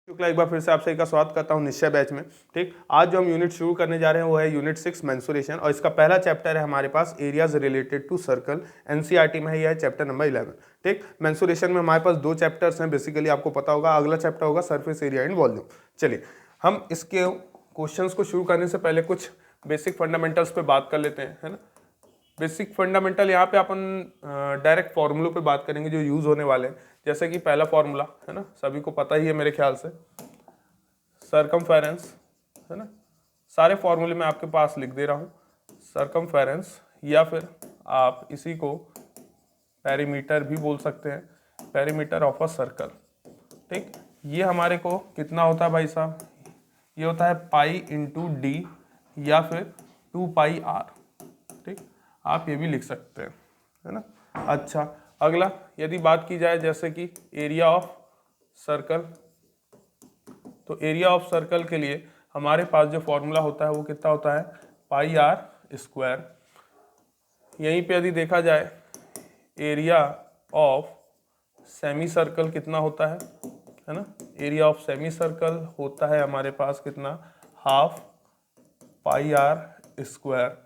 शुक्ला एक बार फिर से आप सभी का स्वागत करता हूं निश्चय बैच में। ठीक, आज जो हम यूनिट शुरू करने जा रहे हैं वो है यूनिट 6 मेंसुरेशन, और इसका पहला चैप्टर है हमारे पास areas related to circle. NCERT में है, यह है चैप्टर नंबर 11। ठीक, मेंसुरेशन में हमारे पास 2 चैप्टर्स हैं, बेसिकली आपको पता होगा। अगला चैप्टर होगा सरफेस एरिया एंड वॉल्यूम। चलिए हम इसके क्वेश्चंस को शुरू करने से पहले कुछ बेसिक फंडामेंटल्स पे बात कर लेते हैं, है ना। बेसिक फंडामेंटल यहाँ पे अपन डायरेक्ट फॉर्मूलों पे बात करेंगे जो यूज होने वाले हैं। जैसे कि पहला फॉर्मूला है ना, सभी को पता ही है मेरे ख्याल से, सरकमफेरेंस, है ना। सारे फॉर्मूले मैं आपके पास लिख दे रहा हूँ, सरकमफेरेंस, या फिर आप इसी को पेरीमीटर भी बोल सकते हैं, पेरीमीटर ऑफ अ सर्कल। ठीक, ये हमारे को कितना होता है भाई साहब, ये होता है पाई इंटू डी या फिर 2 पाई आर। ठीक, आप ये भी लिख सकते हैं, है ना। अच्छा, अगला यदि बात की जाए जैसे कि एरिया ऑफ सर्कल, तो एरिया ऑफ सर्कल के लिए हमारे पास जो फॉर्मूला होता है वो कितना होता है, पाई आर स्क्वायर। यहीं पे यदि देखा जाए एरिया ऑफ सेमी सर्कल कितना होता है ना, एरिया ऑफ सेमी सर्कल होता है हमारे पास कितना, हाफ पाई आर स्क्वायर।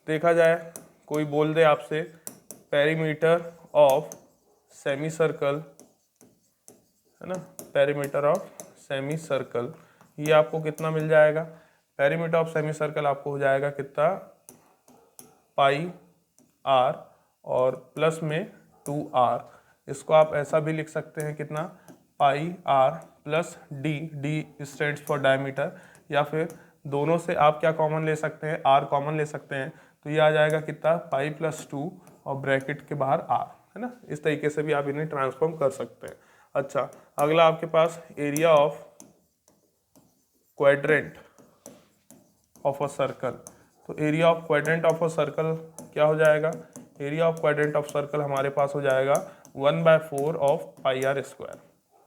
देखा जाए कोई बोल दे आपसे पेरीमीटर ऑफ सेमी सर्कल, है ना, पेरीमीटर ऑफ सेमी सर्कल, ये आपको कितना मिल जाएगा, पेरीमीटर ऑफ सेमी सर्कल आपको हो जाएगा कितना, पाई आर और प्लस में 2r। इसको आप ऐसा भी लिख सकते हैं कितना, pi R plus D, D stands for diameter, या फिर दोनों से आप क्या कॉमन ले सकते हैं, r कॉमन ले सकते हैं, तो ये आ जाएगा कितना, पाई प्लस 2 और ब्रैकेट के बाहर r, है ना। इस तरीके से भी आप इन्हें ट्रांसफॉर्म कर सकते हैं। अच्छा, अगला आपके पास area of quadrant of a circle, तो area of quadrant of a circle क्या हो जाएगा, area of quadrant of circle हमारे पास हो जाएगा 1/4 ऑफ पाई आर स्क्वायर,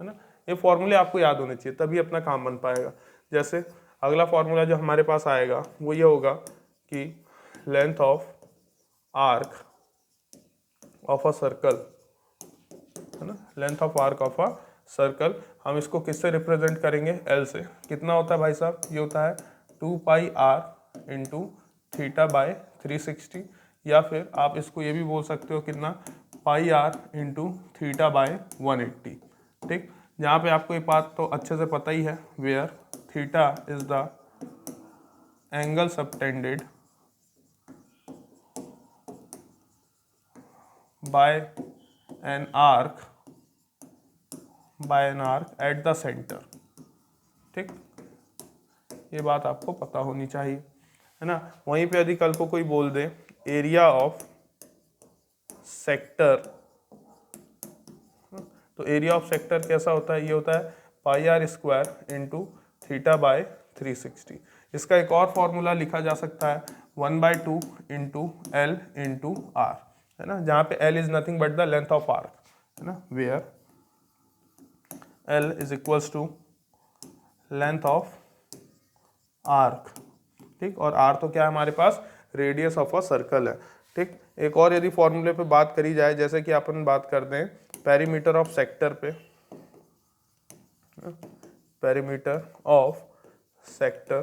है ना। ये फॉर्मूले आपको याद होने चाहिए तभी अपना काम बन पाएगा। जैसे अगला फॉर्मूला जो हमारे पास आएगा वो ये होगा कि length of arc of a circle, है ना, length of arc of a circle, हम इसको किससे रिप्रेजेंट करेंगे, एल से। कितना होता है भाई साहब, ये होता है 2 पाई आर इंटू थीटा बाय 360, या फिर आप इसको ये भी बोल सकते हो कितना, pi are into theta bye 180। ठीक, जहाँ पे आपको ये बात तो अच्छे से पता ही है, where theta is the angle subtended by an arc at the centre. ठीक, ये बात आपको पता होनी चाहिए, है ना। वहीं पे यदि कल को कोई बोल दे एरिया ऑफ सेक्टर, तो एरिया ऑफ सेक्टर कैसा होता है, ये होता है pi are square into theta by 360। इसका एक और फॉर्मूला लिखा जा सकता है 1/2 इंटू एल इंटू आर, है ना, जहाँ पे L is nothing but the length of arc, है ना, where L is equals to length of arc. ठीक, और R तो क्या है हमारे पास, रेडियस ऑफ अ सर्कल है। ठीक, एक और यदि फॉर्मूले पे बात करी जाए, जैसे कि अपन बात करते हैं पेरीमीटर ऑफ सेक्टर पे, पेरीमीटर ऑफ सेक्टर,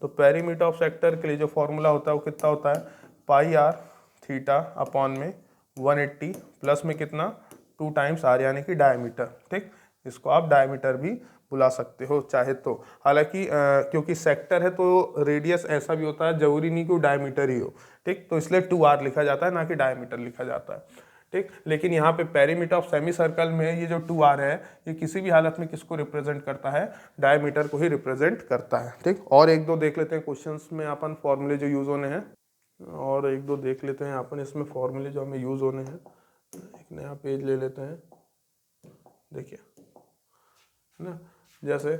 तो पेरीमीटर ऑफ सेक्टर के लिए जो फॉर्मूला होता है वो कितना होता है, पाई आर थीटा अपॉन में 180 प्लस में कितना 2 टाइम्स आर, यानी कि डायमीटर। ठीक, इसको आप डायमीटर भी बुला सकते हो चाहे तो, हालांकि क्योंकि सेक्टर है तो रेडियस ऐसा भी होता है, जरूरी नहीं कि वो डायमीटर ही हो। ठीक, तो इसलिए 2r लिखा जाता है, ना कि डायमीटर लिखा जाता है। ठीक, लेकिन यहाँ पे पेरीमीटर ऑफ सेमी सर्कल में ये जो 2r है, ये किसी भी हालत में किसको रिप्रेजेंट करता है, डायमीटर को ही रिप्रेजेंट करता है। ठीक, और एक दो देख लेते हैं क्वेश्चंस में अपन फॉर्मूले जो यूज होने हैं, और एक दो देख लेते हैं अपन इसमें फॉर्मूले जो हमें यूज होने हैं। एक नया पेज ले लेते हैं, देखिए, है ना, जैसे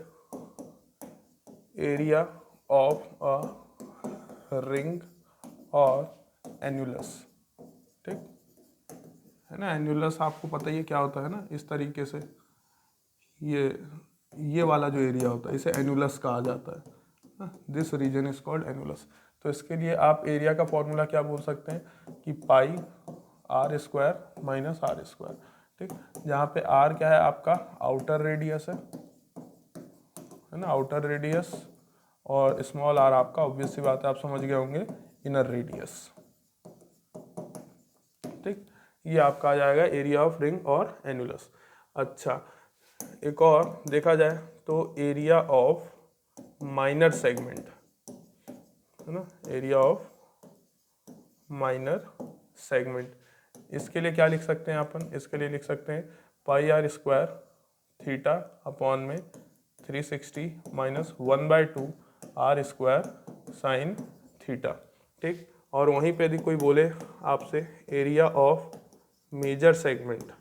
एरिया ऑफ अ रिंग और एन्युलस। ठीक, है ना, एन्युलस आपको पता ही है क्या होता है ना, इस तरीके से ये वाला जो एरिया होता है इसे एन्युलस कहा जाता है, दिस रीजन इज कॉल्ड एन्युलस। तो इसके लिए आप एरिया का फॉर्मूला क्या बोल सकते हैं कि pi are square minus R square. ठीक, जहाँ पे आर क्या है आपका आउटर रेडियस है ना, आउटर रेडियस, और स्मॉल आर आपका ऑब्वियस सी बात है आप समझ गए होंगे इनर रेडियस। ठीक, ये आपका आ जाएगा एरिया ऑफ रिंग और एनुलस। अच्छा, एक और देखा जाए तो एरिया ऑफ माइनर सेगमेंट है ना, एरिया ऑफ माइनर सेगमेंट, इसके लिए क्या लिख सकते हैं अपन, इसके लिए लिख सकते हैं pi are square theta upon में 360 minus 1/2 r square sine theta. ठीक, और वहीं पे यदि कोई बोले आपसे area of major segment,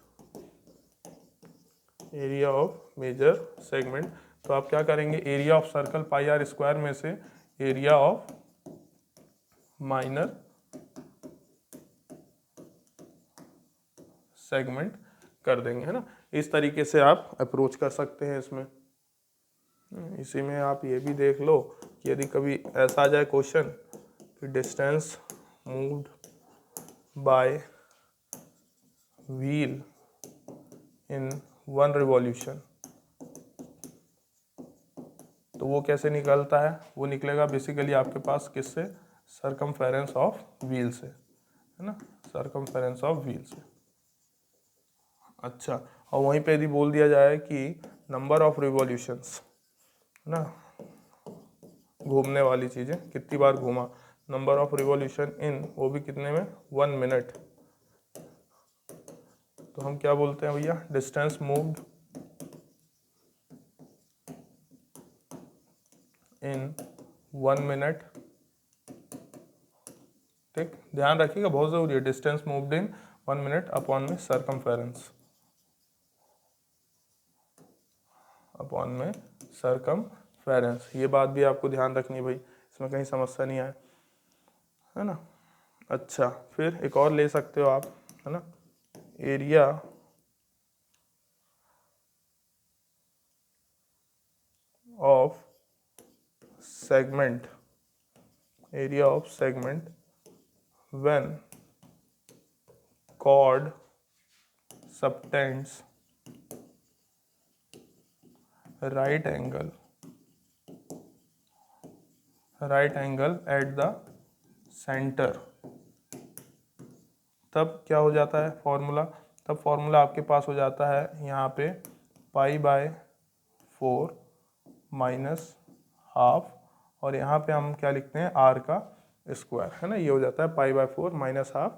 area of major segment, तो आप क्या करेंगे, area of circle pi are square में से एरिया ऑफ माइनर सेगमेंट कर देंगे, है ना। इस तरीके से आप अप्रोच कर सकते हैं इसमें। इसी में आप ये भी देख लो कि यदि कभी ऐसा आ जाए क्वेश्चन कि distance moved by wheel in 1 revolution, तो वो कैसे निकलता है, वो निकलेगा बेसिकली आपके पास किससे, सरकमफेरेंस ऑफ व्हील से, है ना, सरकमफेरेंस ऑफ व्हील से। अच्छा, और वहीं पे यदि बोल दिया जाए कि नंबर ऑफ रिवॉल्यूशंस, है ना, घूमने वाली चीज़ें कितनी बार घूमा, नंबर ऑफ रिवॉल्यूशन इन, वो भी कितने में, 1 मिनट, तो हम क्या बोलते हैं भैया, डिस्टेंस मूव्ड इन 1 मिनट। ठीक, ध्यान रखिएगा बहुत ज़रूरी है, distance moved in 1 minute upon में सरकमफेरेंस, अपॉन में सरकमफेरेंस, ये बात भी आपको ध्यान रखनी है भाई, इसमें कहीं समस्या नहीं आए, है ना। अच्छा, फिर एक और ले सकते हो आप, है ना, area of segment, area of segment when chord subtends right angle at the center, तब क्या हो जाता है फॉर्मूला, तब फॉर्मूला आपके पास हो जाता है यहाँ पे π/4 माइनस हाफ, और यहाँ पे हम क्या लिखते हैं आर का स्क्वायर, है ना, ये हो जाता है π/4 माइनस हाफ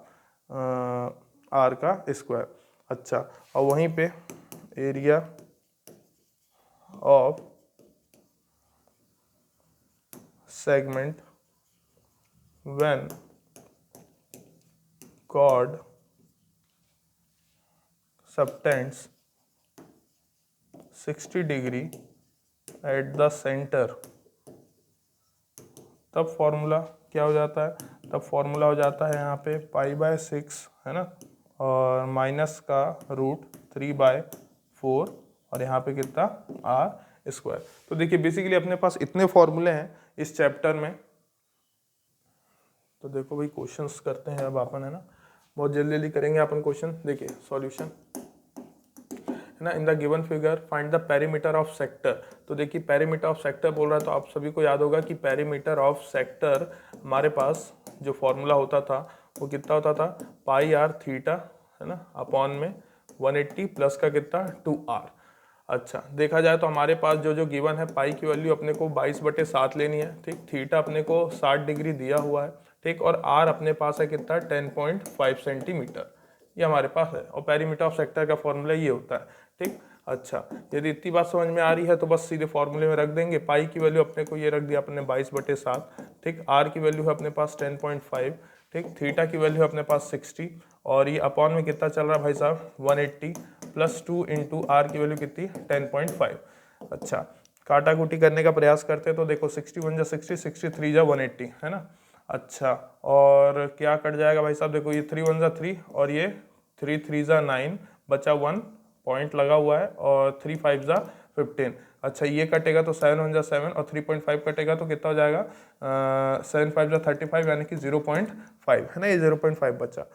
आर का स्क्वायर। अच्छा, और वहीं पे area of segment when chord subtends 60 degree at the centre, तब फॉर्मूला क्या हो जाता है, तब फॉर्मूला हो जाता है यहाँ पे π/6, है ना, और माइनस का √3/4, और यहाँ पे कितना आर स्क्वायर। तो देखिए बेसिकली अपने पास इतने फॉर्मूले हैं इस चैप्टर में। तो देखो भाई क्वेश्चंस करते हैं अब अपन, है ना, बहुत जल्दी जल्दी करेंगे अपन क्वेश्चन। देखिए सॉल्यूशन, है ना, इन the given figure find the perimeter of sector. तो देखिए पेरीमीटर ऑफ सेक्टर बोल रहा है, तो आप सभी को याद होगा कि पेरीमीटर ऑफ सेक्टर हमारे पास जो फॉर्मूला होता था वो कितना होता था, πr थीटा, है ना, अपॉन में 180 प्लस का कितना 2r। अच्छा, देखा जाए तो हमारे पास जो जो गिवन है, पाई की वैल्यू अपने को 22/7 लेनी है, ठीक, थीटा अपने को 60 डिग्री दिया हुआ है, ठीक, और आर अपने पास है कितना 10.5 सेंटीमीटर, ये हमारे पास है, और पेरीमीटर ऑफ सेक्टर का फॉर्मूला ये होता है। ठीक, अच्छा, यदि इतनी बात समझ में आ रही है तो बस सीधे फॉर्मूले में रख देंगे। पाई की वैल्यू अपने को ये रख दिया अपने 22/7, ठीक, आर की वैल्यू है अपने पास 10.5, ठीक, थीटा की वैल्यू है अपने पास 60, और ये अपॉन में कितना चल रहा है भाई साहब 180 प्लस 2 इंटू आर की वैल्यू कितनी 10.5। अच्छा, काटा कुटी करने का प्रयास करते हैं तो देखो 61 जा 60, 63 जा 180, है ना। अच्छा, और क्या कट जाएगा भाई साहब, देखो ये 3 1 जा 3 और ये 3 3 जा 9, बचा 1 पॉइंट लगा हुआ है, और 3 5 जा 15। अच्छा, ये कटेगा तो 7 1 जा 7 और 3.5 कटेगा तो कितना हो जाएगा 7 5 जा 35, यानी कि 0.5, है ना, ये 0.5 बचा।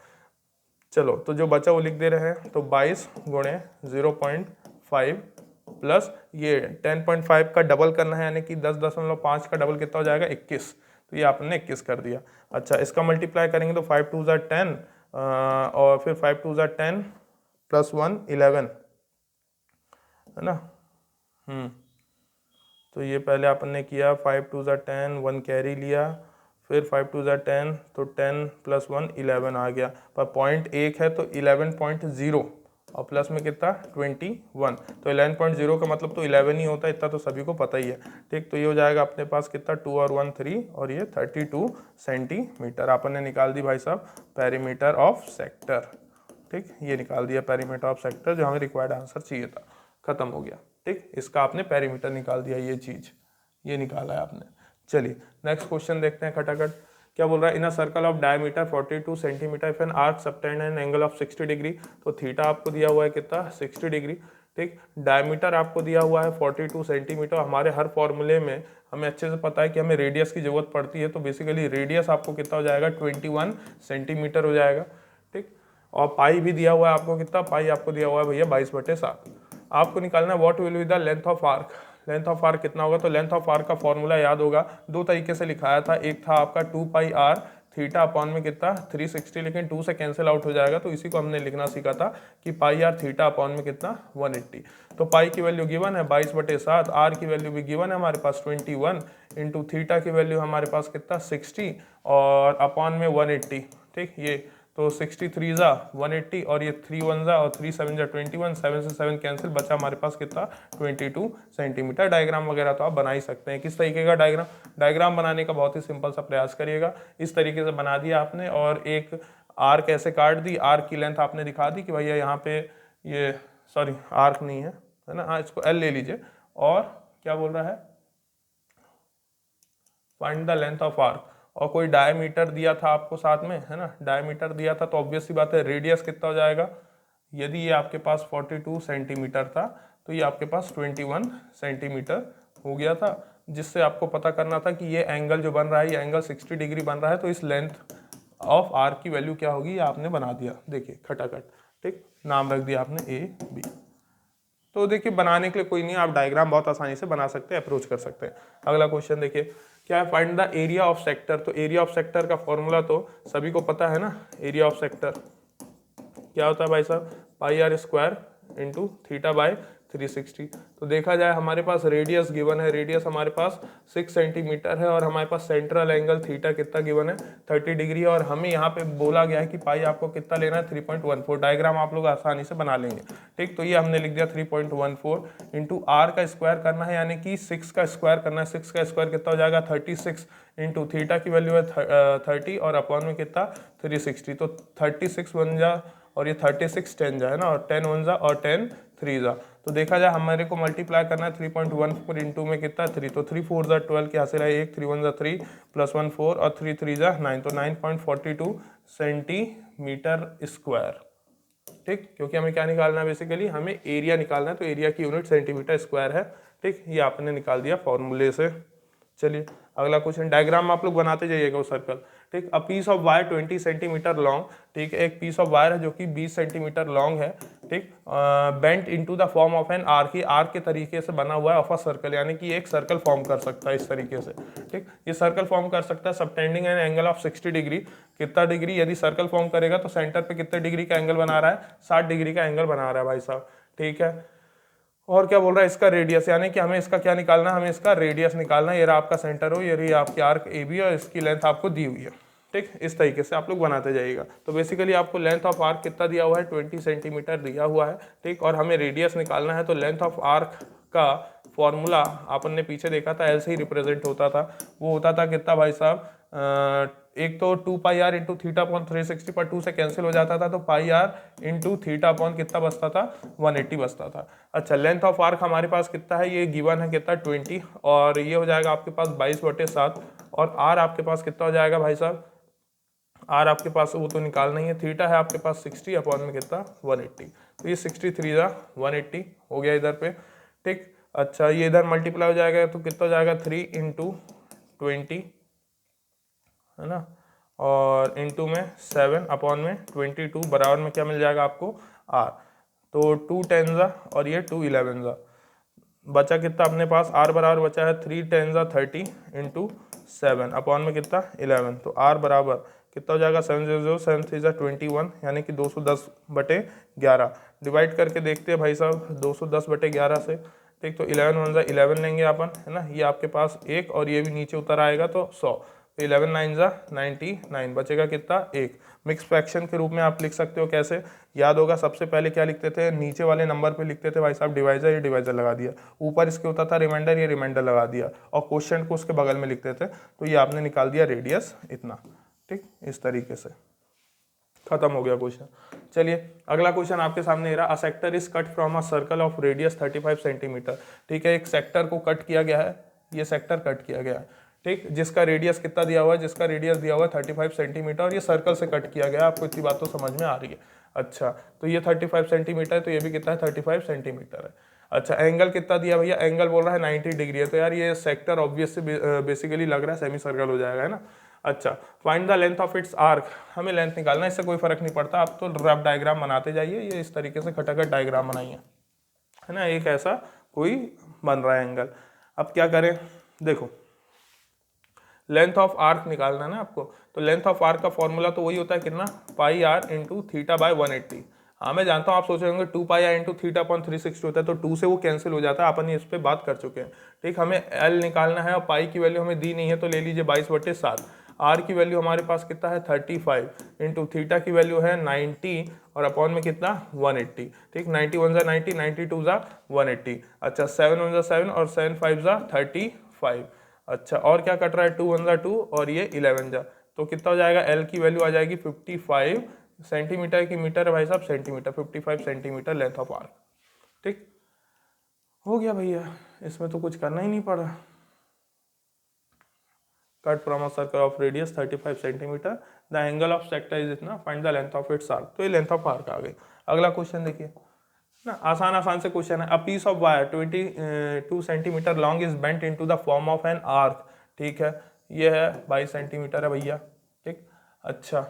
चलो तो जो बचा वो लिख दे रहे हैं, तो 22 गुणे 0.5 प्लस ये 10.5 का डबल करना है, यानी कि 10.5 का डबल कितना हो जाएगा 21, तो ये आपने 21 कर दिया। अच्छा इसका मल्टीप्लाई करेंगे तो 5 2 ज़ा 10 और फिर 5 2 ज़ा 10 प्लस 1 11 है ना। तो ये पहले आपने किया 5 2 ज़ा 10, 1 कैरी लिया, फिर 5 2 ज़ा 10, तो 10 प्लस 1 11 आ गया, पर पॉइंट एक है तो 11.0 और प्लस में कितना 21, तो 11.0 का मतलब तो 11 ही होता है, इतना तो सभी को पता ही है। ठीक, तो ये हो जाएगा अपने पास कितना 2 और 1 3 और ये 32 सेंटीमीटर आपने निकाल दी भाई साहब पेरीमीटर ऑफ सेक्टर। ठीक, ये निकाल दिया पेरीमीटर ऑफ सेक्टर, जो हमें रिक्वायर्ड आंसर चाहिए था, खत्म हो गया। ठीक, इसका आपने पेरीमीटर निकाल दिया, ये चीज ये निकाला है आपने। चलिए नेक्स्ट क्वेश्चन देखते हैं खटाखट। क्या बोल रहा है, in a circle of diameter 42 centimetre if an arc subtend an angle of 60 degree, तो थीटा आपको दिया हुआ है कितना 60 डिग्री। ठीक, डायमीटर आपको दिया हुआ है 42 सेंटीमीटर। हमारे हर फॉर्मूले में हमें अच्छे से पता है कि हमें रेडियस की जरूरत पड़ती है, तो बेसिकली रेडियस आपको कितना हो जाएगा 21 सेंटीमीटर हो जाएगा। ठीक, और पाई भी दिया हुआ है आपको कितना, पाई आपको दिया हुआ है भैया 22/7। आपको निकालना है what will be the length of arc. Length of arc कितना होगा, तो लेंथ ऑफ आर्क का फॉर्मूला याद होगा, दो तरीके से लिखाया था, एक था आपका 2πr थीटा अपॉन में कितना 360, लेकिन 2 से कैंसिल आउट हो जाएगा, तो इसी को हमने लिखना सीखा था कि πr थीटा अपॉन में कितना 180। तो पाई की वैल्यू गिवन है 22/7, आर की वैल्यू भी गिवन है हमारे पास 21, इंटू थीटा की वैल्यू हमारे पास कितना 60 और अपॉन में 180। ठीक, ये तो 63 ज़ा 180 और ये 3 1 ज़ा और 3 7 ज़ा 21, 7 से 7 कैंसिल, बचा हमारे पास कितना 22 सेंटीमीटर। डायग्राम वगैरह तो आप बना ही सकते हैं। किस तरीके का डायग्राम, डायग्राम बनाने का बहुत ही सिंपल सा प्रयास करिएगा। इस तरीके से बना दिया आपने और एक आर्क ऐसे काट दी, आर्क की लेंथ आपने दिखा दी कि भैया यहाँ पे ये सॉरी आर्क नहीं है ना, हाँ इसको एल ले लीजिए। और क्या बोल रहा है, find the length of arc, और कोई डायमीटर दिया था आपको साथ में है ना, डायमीटर दिया था, तो ऑब्वियस सी बात है रेडियस कितना हो जाएगा। यदि ये आपके पास 42 सेंटीमीटर था तो ये आपके पास 21 सेंटीमीटर हो गया था, जिससे आपको पता करना था कि ये एंगल जो बन रहा है ये एंगल 60 डिग्री बन रहा है, तो इस लेंथ ऑफ आर्क की वैल्यू क्या होगी ये आपने बना दिया, देखिए खटाखट। ठीक, नाम रख दिया आपने ए बी। तो देखिए बनाने के लिए कोई नहीं, आप डायग्राम बहुत आसानी से बना सकते हैं, अप्रोच कर सकते हैं। अगला क्वेश्चन देखिए क्या है, find the area of sector. तो एरिया ऑफ सेक्टर का फॉर्मूला तो सभी को पता है ना, एरिया ऑफ सेक्टर क्या होता है भाई साहब, πr² इंटू थीटा बाय 360। तो देखा जाए हमारे पास रेडियस गिवन है, रेडियस हमारे पास 6 सेंटीमीटर है और हमारे पास सेंट्रल एंगल थीटा कितना गिवन है 30 डिग्री, और हमें यहाँ पे बोला गया है कि पाई आपको कितना लेना है 3.14। डायग्राम आप लोग आसानी से बना लेंगे। ठीक, तो ये हमने लिख दिया 3.14 इंटू आर का स्क्वायर करना है, यानी कि 6 का स्क्वायर करना है। 6 का स्क्वायर कितना हो जाएगा 36 इंटू थीटा की वैल्यू है 30 और अपॉन में कितना 360, तो 36 बन जा और ये 36 10 जा है ना, और 10 1 जा और 10 3 जा। तो देखा जाए हमारे को मल्टीप्लाई करना है 3.14 इंटू में कितना 3, तो 3 4 जा 12 के हासिल है 1, 3 1 जा 3 प्लस 1 4 और 3 3 जा 9, तो 9.42 सेंटीमीटर स्क्वायर। ठीक, क्योंकि हमें क्या निकालना है, बेसिकली हमें एरिया निकालना है, तो एरिया की यूनिट सेंटीमीटर स्क्वायर है। ठीक, ये आपने निकाल दिया फॉर्मूले से। चलिए अगला क्वेश्चन, डायग्राम आप लोग बनाते जाइएगा वो सर्कल। ठीक, a piece of wire 20 centimetre long, ठीक है, एक पीस ऑफ वायर है जो कि 20 सेंटीमीटर लॉन्ग है। ठीक, bent into the form of an arc, he arc के तरीके से बना हुआ है ऑफ अ सर्कल, यानी कि एक सर्कल फॉर्म कर सकता है इस तरीके से। ठीक, ये सर्कल फॉर्म कर सकता है subtending N angle of 60 degree. कितना डिग्री, यदि सर्कल फॉर्म करेगा तो सेंटर पे कितने डिग्री का एंगल बना रहा है 60 डिग्री का एंगल बना रहा है भाई साहब। ठीक है, और क्या बोल रहा है इसका रेडियस, यानी कि हमें इसका क्या निकालना है, हमें इसका रेडियस निकालना है। ये आपका सेंटर हो, ये आपकी आर्क ए बी और इसकी लेंथ आपको दी हुई है। ठीक, इस तरीके से आप लोग बनाते जाइएगा। तो बेसिकली आपको लेंथ ऑफ आर्क कितना दिया हुआ है 20 सेंटीमीटर दिया हुआ है। ठीक, और हमें रेडियस निकालना है, तो लेंथ ऑफ आर्क का फॉर्मूला अपन ने पीछे देखा था एल से ही रिप्रेजेंट होता था, वो होता था कितना भाई साहब, एक तो 2πr इंटू थीटा अपॉन 360 पर 2 से कैंसिल हो जाता था, तो πr इंटू थीटा अपॉन कितना बचता था 180 बचता था। अच्छा, लेंथ ऑफ आर्क हमारे पास कितना है, ये गिवन है कितना 20, और ये हो जाएगा आपके पास 22/7, और आर आपके पास कितना हो जाएगा भाई साहब, आर आपके पास वो तो निकालना ही है, थीटा है आपके पास 60 अपॉन में कितना 180, तो ये 63 जा 180 हो गया इधर पे। ठीक, अच्छा ये इधर मल्टीप्लाई हो जाएगा तो कितना हो जाएगा 3 इंटू 20 है ना, और इनटू में 7 अपॉन में 22 बराबर में क्या मिल जाएगा आपको r। तो 2 10 जा और ये 2 11 जा, बचा कितना अपने पास r बराबर बचा है 3 10 जा 30 इंटू 7 अपॉन में कितना 11। तो r बराबर कितना हो जाएगा 7 0 7 3 जा 21 यानी कि 210/11। डिवाइड करके देखते हैं भाई साहब 210/11 से। ठीक, तो 11 1 जा 11 लेंगे अपन, है ना, ये आपके पास एक और ये भी नीचे उतर आएगा तो 100। तो 11 9 जा 99, बचेगा कितना 1। मिक्स फ्रैक्शन के रूप में आप लिख सकते हो, कैसे याद होगा, सबसे पहले क्या लिखते थे, नीचे वाले नंबर पे लिखते थे भाई साहब डिवाइजर, ये डिवाइजर लगा दिया, ऊपर इसके होता था रिमाइंडर, ये रिमाइंडर लगा दिया, और क्वेश्चन को उसके बगल में लिखते थे, तो ये आपने निकाल दिया रेडियस इतना। ठीक, इस तरीके से खत्म हो गया क्वेश्चन। चलिए अगला क्वेश्चन आपके सामने रहा, a sector is cut from a circle of radius 35 centimetre. ठीक है, एक सेक्टर को कट किया गया है, ये सेक्टर कट किया गया है, ठीक, जिसका रेडियस कितना दिया हुआ है, जिसका रेडियस दिया हुआ है 35 सेंटीमीटर, और ये सर्कल से कट किया गया है। आपको इतनी बात तो समझ में आ रही है। अच्छा, तो ये 35 सेंटीमीटर है, तो ये भी कितना है 35 सेंटीमीटर है। अच्छा, एंगल कितना दिया भैया, एंगल बोल रहा है 90 डिग्री है, तो यार ये सेक्टर ऑब्वियस से बेसिकली लग रहा है सेमी सर्कल हो जाएगा, है ना। अच्छा, find the length of its arc, हमें लेंथ निकालना है, इससे कोई फर्क नहीं पड़ता, आप तो रफ डायग्राम बनाते जाइए, ये इस तरीके से खटाखट डायग्राम बनाइए, है ना, एक ऐसा कोई बन रहा है एंगल। अब क्या करें, देखो लेंथ ऑफ आर्क निकालना है ना आपको, तो लेंथ ऑफ आर्क का फॉर्मूला तो वही होता है कितना, pi are into theta bye 180। हाँ मैं जानता हूँ आप सोच रहे होंगे 2 पाई आर इंटू थीटा अपॉन 360 होता है, तो 2 से वो कैंसिल हो जाता है, अपन इस पर बात कर चुके हैं। ठीक, हमें एल निकालना है और पाई की वैल्यू हमें दी नहीं है, तो ले लीजिए 22/7। आर की वैल्यू हमारे पास कितना है 35 इंटू थीटा की वैल्यू है 90 और अपॉन में कितना 180। ठीक, 90 1 जा 90, 92 जा 180। अच्छा, 7 1 जा 7 और 7 5 जा 35। अच्छा, और क्या कट रहा है 2 1 जा 2 और ये 11 जा, तो कितना हो जाएगा, एल की वैल्यू आ जाएगी 55 सेंटीमीटर की मीटर है भाई साहब, centimetre, 55 centimetre length of arc. ठीक, हो गया भैया, इसमें तो कुछ करना ही नहीं पड़ा। Cut from a circle of radius 35 centimetre, the angle of sector is इतना, find the length of its arc, तो ये लेंथ ऑफ आर्क आ गई। अगला क्वेश्चन देखिए ना, आसान आसान से क्वेश्चन है, a piece of wire 22 centimetre long is bent into the form of an arc. ठीक है, ये है 22 सेंटीमीटर है भैया। ठीक, अच्छा,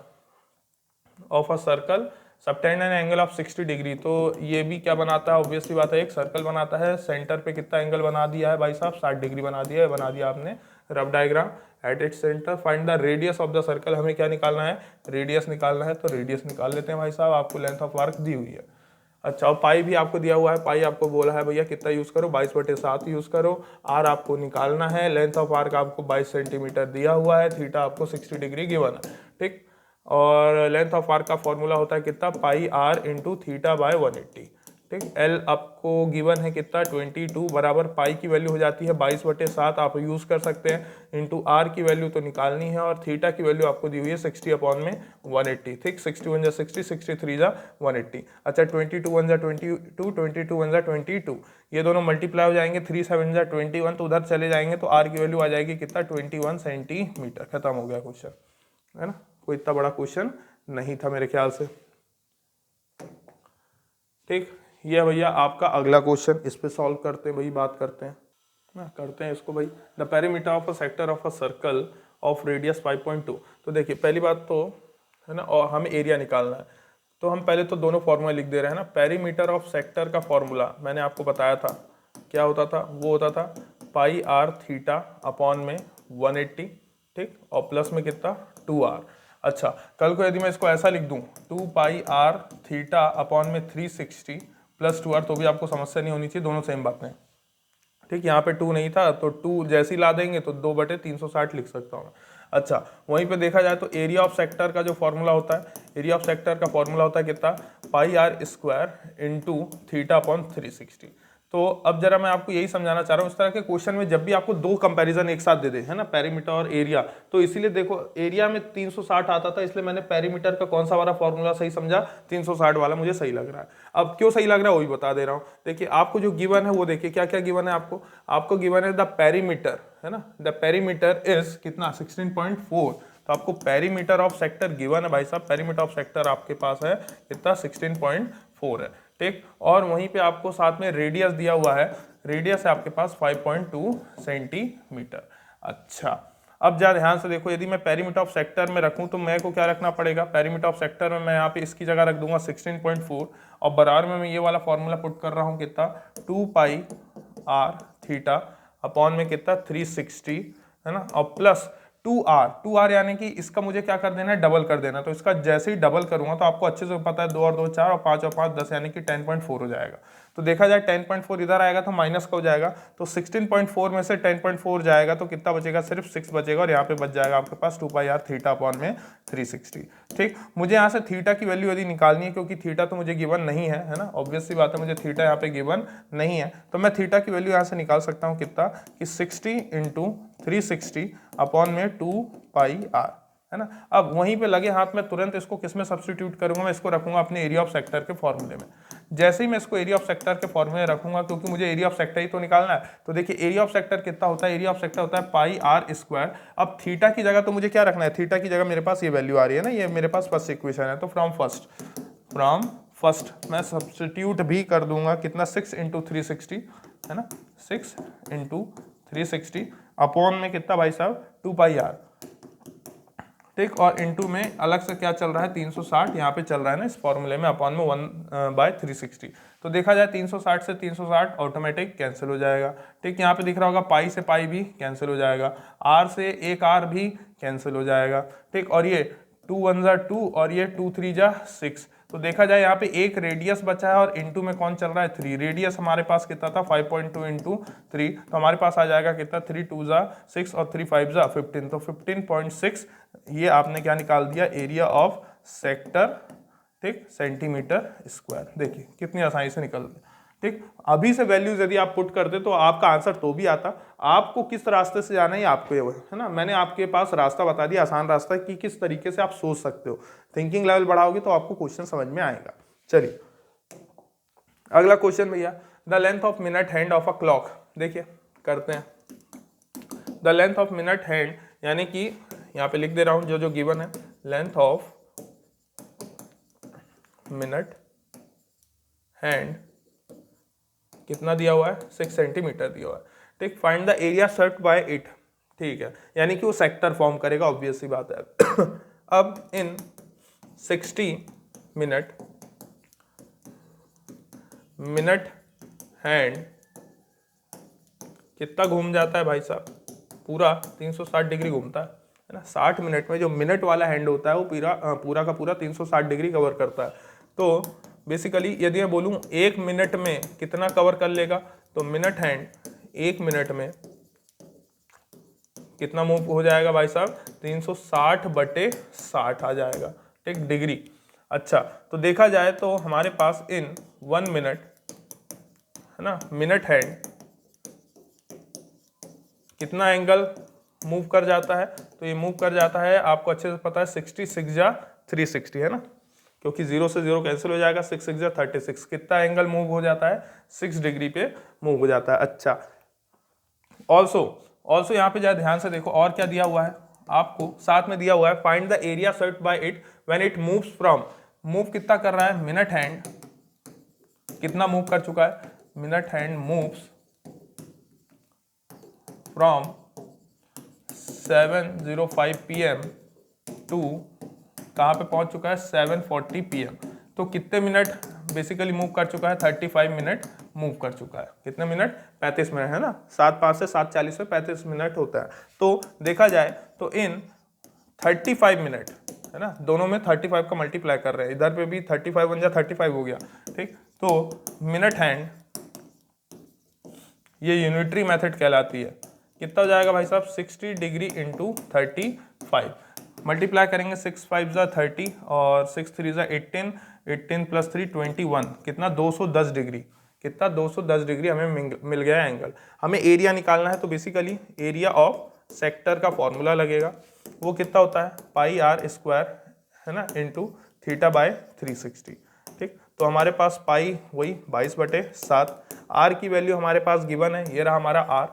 of a circle subtend an angle of 60 degree, तो ये भी क्या बनाता है, ऑब्वियसली बात है एक सर्कल बनाता है, सेंटर पे कितना एंगल बना दिया है भाई साहब 60 डिग्री बना दिया है, बना दिया आपने rough diagram. At it centre find the radius of the circle, हमें क्या निकालना है, रेडियस निकालना है, तो रेडियस निकाल लेते हैं भाई साहब, आपको लेंथ ऑफ आर्क दी हुई है। अच्छा, और पाई भी आपको दिया हुआ है, पाई आपको बोला है भैया कितना यूज करो 22/7 यूज करो। आर आपको निकालना है, लेंथ ऑफ आर्क आपको 22 सेंटीमीटर दिया हुआ है, थीटा आपको 60 डिग्री गिवन है। ठीक, और लेंथ ऑफ आर्क का फॉर्मूला होता है कितना, pi are into theta bye 180। ठीक, एल आपको गिवन है कितना 22 बराबर पाई की वैल्यू हो जाती है 22/7, आप यूज कर सकते हैं, इंटू आर की वैल्यू तो निकालनी है, और थीटा की वैल्यू आपको दी हुई है 60 अपॉन में 180। ठीक, 61 जा 60, 63 जा 180। अच्छा, 22 1 जा 22, 22 1 जा 22, ये दोनों मल्टीप्लाई हो जाएंगे, 3 7 जा 21, तो उधर चले जाएंगे, तो आर की वैल्यू आ जाएगी कितना 21 सेंटीमीटर। खत्म हो गया क्वेश्चन, है ना, कोई इतना बड़ा क्वेश्चन नहीं था मेरे ख्याल से। ठीक, ये भैया आपका अगला क्वेश्चन, इस पे सॉल्व करते हैं भाई, बात करते हैं ना, करते हैं इसको भाई। The perimeter of a sector of a circle of radius 5.2। तो देखिए पहली बात तो है ना, और हमें एरिया निकालना है, तो हम पहले तो दोनों फॉर्मूला लिख दे रहे हैं ना। पेरीमीटर ऑफ सेक्टर का फॉर्मूला मैंने आपको बताया था, क्या होता था, वो होता था पाई आर थीटा अपॉन में 180। ठीक, और प्लस में कितना 2r। अच्छा, कल को यदि मैं इसको ऐसा लिख दूं 2 पाई आर थीटा अपॉन में 360 प्लस 2r, तो भी आपको समस्या नहीं होनी चाहिए, दोनों सेम बातें। ठीक, यहाँ पे 2 नहीं था, तो 2 जैसे ही ला देंगे तो 2/360 लिख सकता हूँ। अच्छा, वहीं पे देखा जाए तो एरिया ऑफ सेक्टर का जो फॉर्मूला होता है, एरिया ऑफ सेक्टर का फॉर्मूला होता है कितना, pi are square into theta upon 360। तो अब जरा मैं आपको यही समझाना चाह रहा हूँ, इस तरह के क्वेश्चन में जब भी आपको दो कंपैरिजन एक साथ दे दे, है ना, पेरीमीटर और एरिया, तो इसीलिए देखो एरिया में 360 आता था, इसलिए मैंने पेरीमीटर का कौन सा वाला फॉर्मूला सही समझा, 360 वाला मुझे सही लग रहा है। अब क्यों सही लग रहा है वो भी बता दे रहा हूँ। देखिए आपको जो गिवन है वो देखिए क्या क्या गिवन है आपको, आपको गिवन है द पेरीमीटर, है ना, द पेरीमीटर इज कितना 16.4, तो आपको पेरीमीटर ऑफ सेक्टर गिवन है भाई साहब, पेरीमीटर ऑफ सेक्टर आपके पास है कितना 16.4 है। ठीक, और वहीं पे आपको साथ में रेडियस दिया हुआ है, रेडियस है आपके पास 5.2 सेंटीमीटर। अच्छा, अब जरा ध्यान से देखो, यदि मैं पेरीमीटर ऑफ सेक्टर में रखूं तो मैं को क्या रखना पड़ेगा, पेरीमीटर ऑफ सेक्टर में मैं यहाँ पे इसकी जगह रख दूंगा 16.4 और बराबर में मैं ये वाला फॉर्मूला पुट कर रहा हूँ कितना 2 पाई आर थीटा अपॉन में कितना 360 है ना, और प्लस 2r यानी कि इसका मुझे क्या कर देना है, डबल कर देना। तो इसका जैसे ही डबल करूंगा तो आपको अच्छे से पता है 2 और 2 4 और 5 और 5 10 यानी कि 10.4 हो जाएगा। तो देखा जाए 10.4 इधर आएगा तो माइनस का हो जाएगा, तो 16.4 में से 10.4 जाएगा तो कितना बचेगा, सिर्फ 6 बचेगा और यहाँ पे बच जाएगा आपके पास 2 पाई आर थीटा अपॉन में 360। ठीक, मुझे यहाँ से थीटा की वैल्यू यदि निकालनी है, क्योंकि थीटा तो मुझे गिवन नहीं है ना, ऑब्वियस सी बात है मुझे थीटा यहाँ पे गिवन नहीं है, तो मैं थीटा की वैल्यू यहाँ से निकाल सकता हूँ कितना कि 60 इंटू 360 अपॉन में 2 पाई आर, है ना। अब वहीं पे लगे हाथ में तुरंत इसको किस में सब्स्टिट्यूट करूंगा, मैं इसको रखूंगा अपने एरिया ऑफ सेक्टर के फॉर्मूले में। जैसे ही मैं इसको एरिया ऑफ सेक्टर के फॉर्मूले में रखूंगा, क्योंकि मुझे एरिया ऑफ सेक्टर ही तो निकालना है, तो देखिए एरिया ऑफ सेक्टर कितना होता है, एरिया ऑफ सेक्टर होता है पाई आर स्क्वायर। अब थीटा की जगह तो मुझे क्या रखना है, थीटा की जगह मेरे पास ये वैल्यू आ रही है ना, ये मेरे पास फर्स्ट इक्वेशन है, तो फ्रॉम फर्स्ट मैं सब्स्टिट्यूट भी कर दूंगा कितना 6 इंटू 360 है ना, 6 इंटू 360 अपॉन में कितना भाई साहब 2 पाई आर। ठीक, और इनटू में अलग से क्या चल रहा है 360 यहाँ पे चल रहा है ना इस फॉर्मूले में, अपॉन में 1/360। तो देखा जाए 360 से 360 ऑटोमेटिक कैंसिल हो जाएगा। ठीक, यहाँ पे दिख रहा होगा पाई से पाई भी कैंसिल हो जाएगा, आर से एक आर भी कैंसिल हो जाएगा। ठीक, और ये 2 1 जा 2 और ये 2 3 जा 6। तो देखा जाए यहाँ पे एक रेडियस बचा है और इनटू में कौन चल रहा है 3। रेडियस हमारे पास कितना था 5.2 इंटू 3, तो हमारे पास आ जाएगा कितना 3 2 जा 6 और 3 5 जा 15, तो 15.6 ये आपने क्या निकाल दिया, एरिया ऑफ सेक्टर। ठीक, सेंटीमीटर स्क्वायर। देखिए कितनी आसानी से निकल गया। ठीक, अभी से वैल्यूज यदि आप पुट करते तो आपका आंसर तो भी आता, आपको किस रास्ते से जाना है आपको ये है ना, मैंने आपके पास रास्ता बता दिया, आसान रास्ता कि किस तरीके से आप सोच सकते हो। थिंकिंग लेवल बढ़ाओगे तो आपको क्वेश्चन समझ में आएगा। चलिए अगला क्वेश्चन भैया, the length of minute hand of a clock. देखिए करते हैं, the length of minute hand यानी कि यहाँ पे लिख दे रहा हूं जो जो गिवन है, लेंथ ऑफ मिनट हैंड कितना दिया हुआ है 6 सेंटीमीटर दिया हुआ है। ठीक, find the area served by it. ठीक है, यानी कि वो सेक्टर फॉर्म करेगा, ऑब्वियस सी बात है। अब इन 60 मिनट हैंड कितना घूम जाता है भाई साहब, पूरा 360 डिग्री घूमता है ना। 60 मिनट में जो मिनट वाला हैंड होता है वो पूरा का पूरा 360 डिग्री कवर करता है। तो बेसिकली यदि मैं बोलूँ 1 मिनट में कितना कवर कर लेगा, तो मिनट हैंड 1 मिनट में कितना मूव हो जाएगा भाई साहब 360/60 आ जाएगा। ठीक, डिग्री। अच्छा, तो देखा जाए तो हमारे पास इन 1 मिनट है ना, मिनट हैंड कितना एंगल मूव कर जाता है, तो ये मूव कर जाता है, आपको अच्छे से पता है 66 जा 360 है ना, क्योंकि 0 से 0 कैंसिल हो जाएगा, 6 6 जा 36। कितना एंगल मूव हो जाता है 6 डिग्री पे मूव हो जाता है। अच्छा, ऑल्सो यहाँ पे जरा ध्यान से देखो और क्या दिया हुआ है आपको, साथ में दिया हुआ है find the area served by it when it moves from, move कितना कर रहा है, मिनट हैंड कितना मूव कर चुका है, minute hand moves from 7:05 PM to कहाँ पे पहुंच चुका है 7:40 PM। तो कितने मिनट बेसिकली मूव कर चुका है, 35 मिनट मूव कर चुका है। कितने मिनट, 35 मिनट है ना, 7:05 से 7:40 में 35 मिनट होता है। तो देखा जाए तो इन 35 मिनट है ना, दोनों में 35 का मल्टीप्लाई कर रहे हैं, इधर पे भी 35 1 जा 35 हो गया। ठीक, तो मिनट हैंड ये यूनिटरी मेथड कहलाती है, कितना हो जाएगा भाई साहब 60 डिग्री इंटू 35, मल्टीप्लाई करेंगे 6 5 जा 30 और 6 3 जा 18, 18 प्लस 3 21, कितना 210 डिग्री, कितना 210 डिग्री हमें मिल गया एंगल। हमें एरिया निकालना है, तो बेसिकली एरिया ऑफ सेक्टर का फॉर्मूला लगेगा, वो कितना होता है पाई आर स्क्वायर है ना इंटू थीटा बाय 360। ठीक, तो हमारे पास पाई वही 22/7, आर की वैल्यू हमारे पास गिवन है, ये रहा हमारा आर।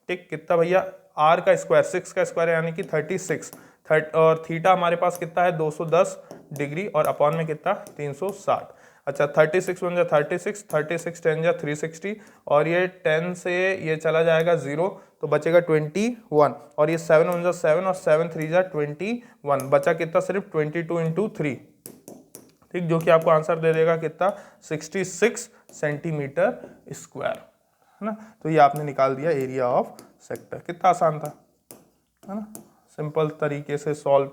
ठीक, कितना भैया आर का स्क्वायर 6 का स्क्वायर यानी कि 36, और थीटा हमारे पास कितना है 210 डिग्री और अपॉन में कितना 360। अच्छा 36 1 जा 36, 36 10 जा 360, और ये 10 से ये चला जाएगा 0 तो बचेगा 21, और ये 7 1 जा 7 और 7 3 जा 21, बचा कितना सिर्फ 22 इंटू 3, ठीक, जो कि आपको आंसर दे देगा कितना 66 सेंटीमीटर स्क्वायर, है ना। तो ये आपने निकाल दिया एरिया ऑफ सेक्टर, कितना आसान था, है ना, सिंपल तरीके से सॉल्व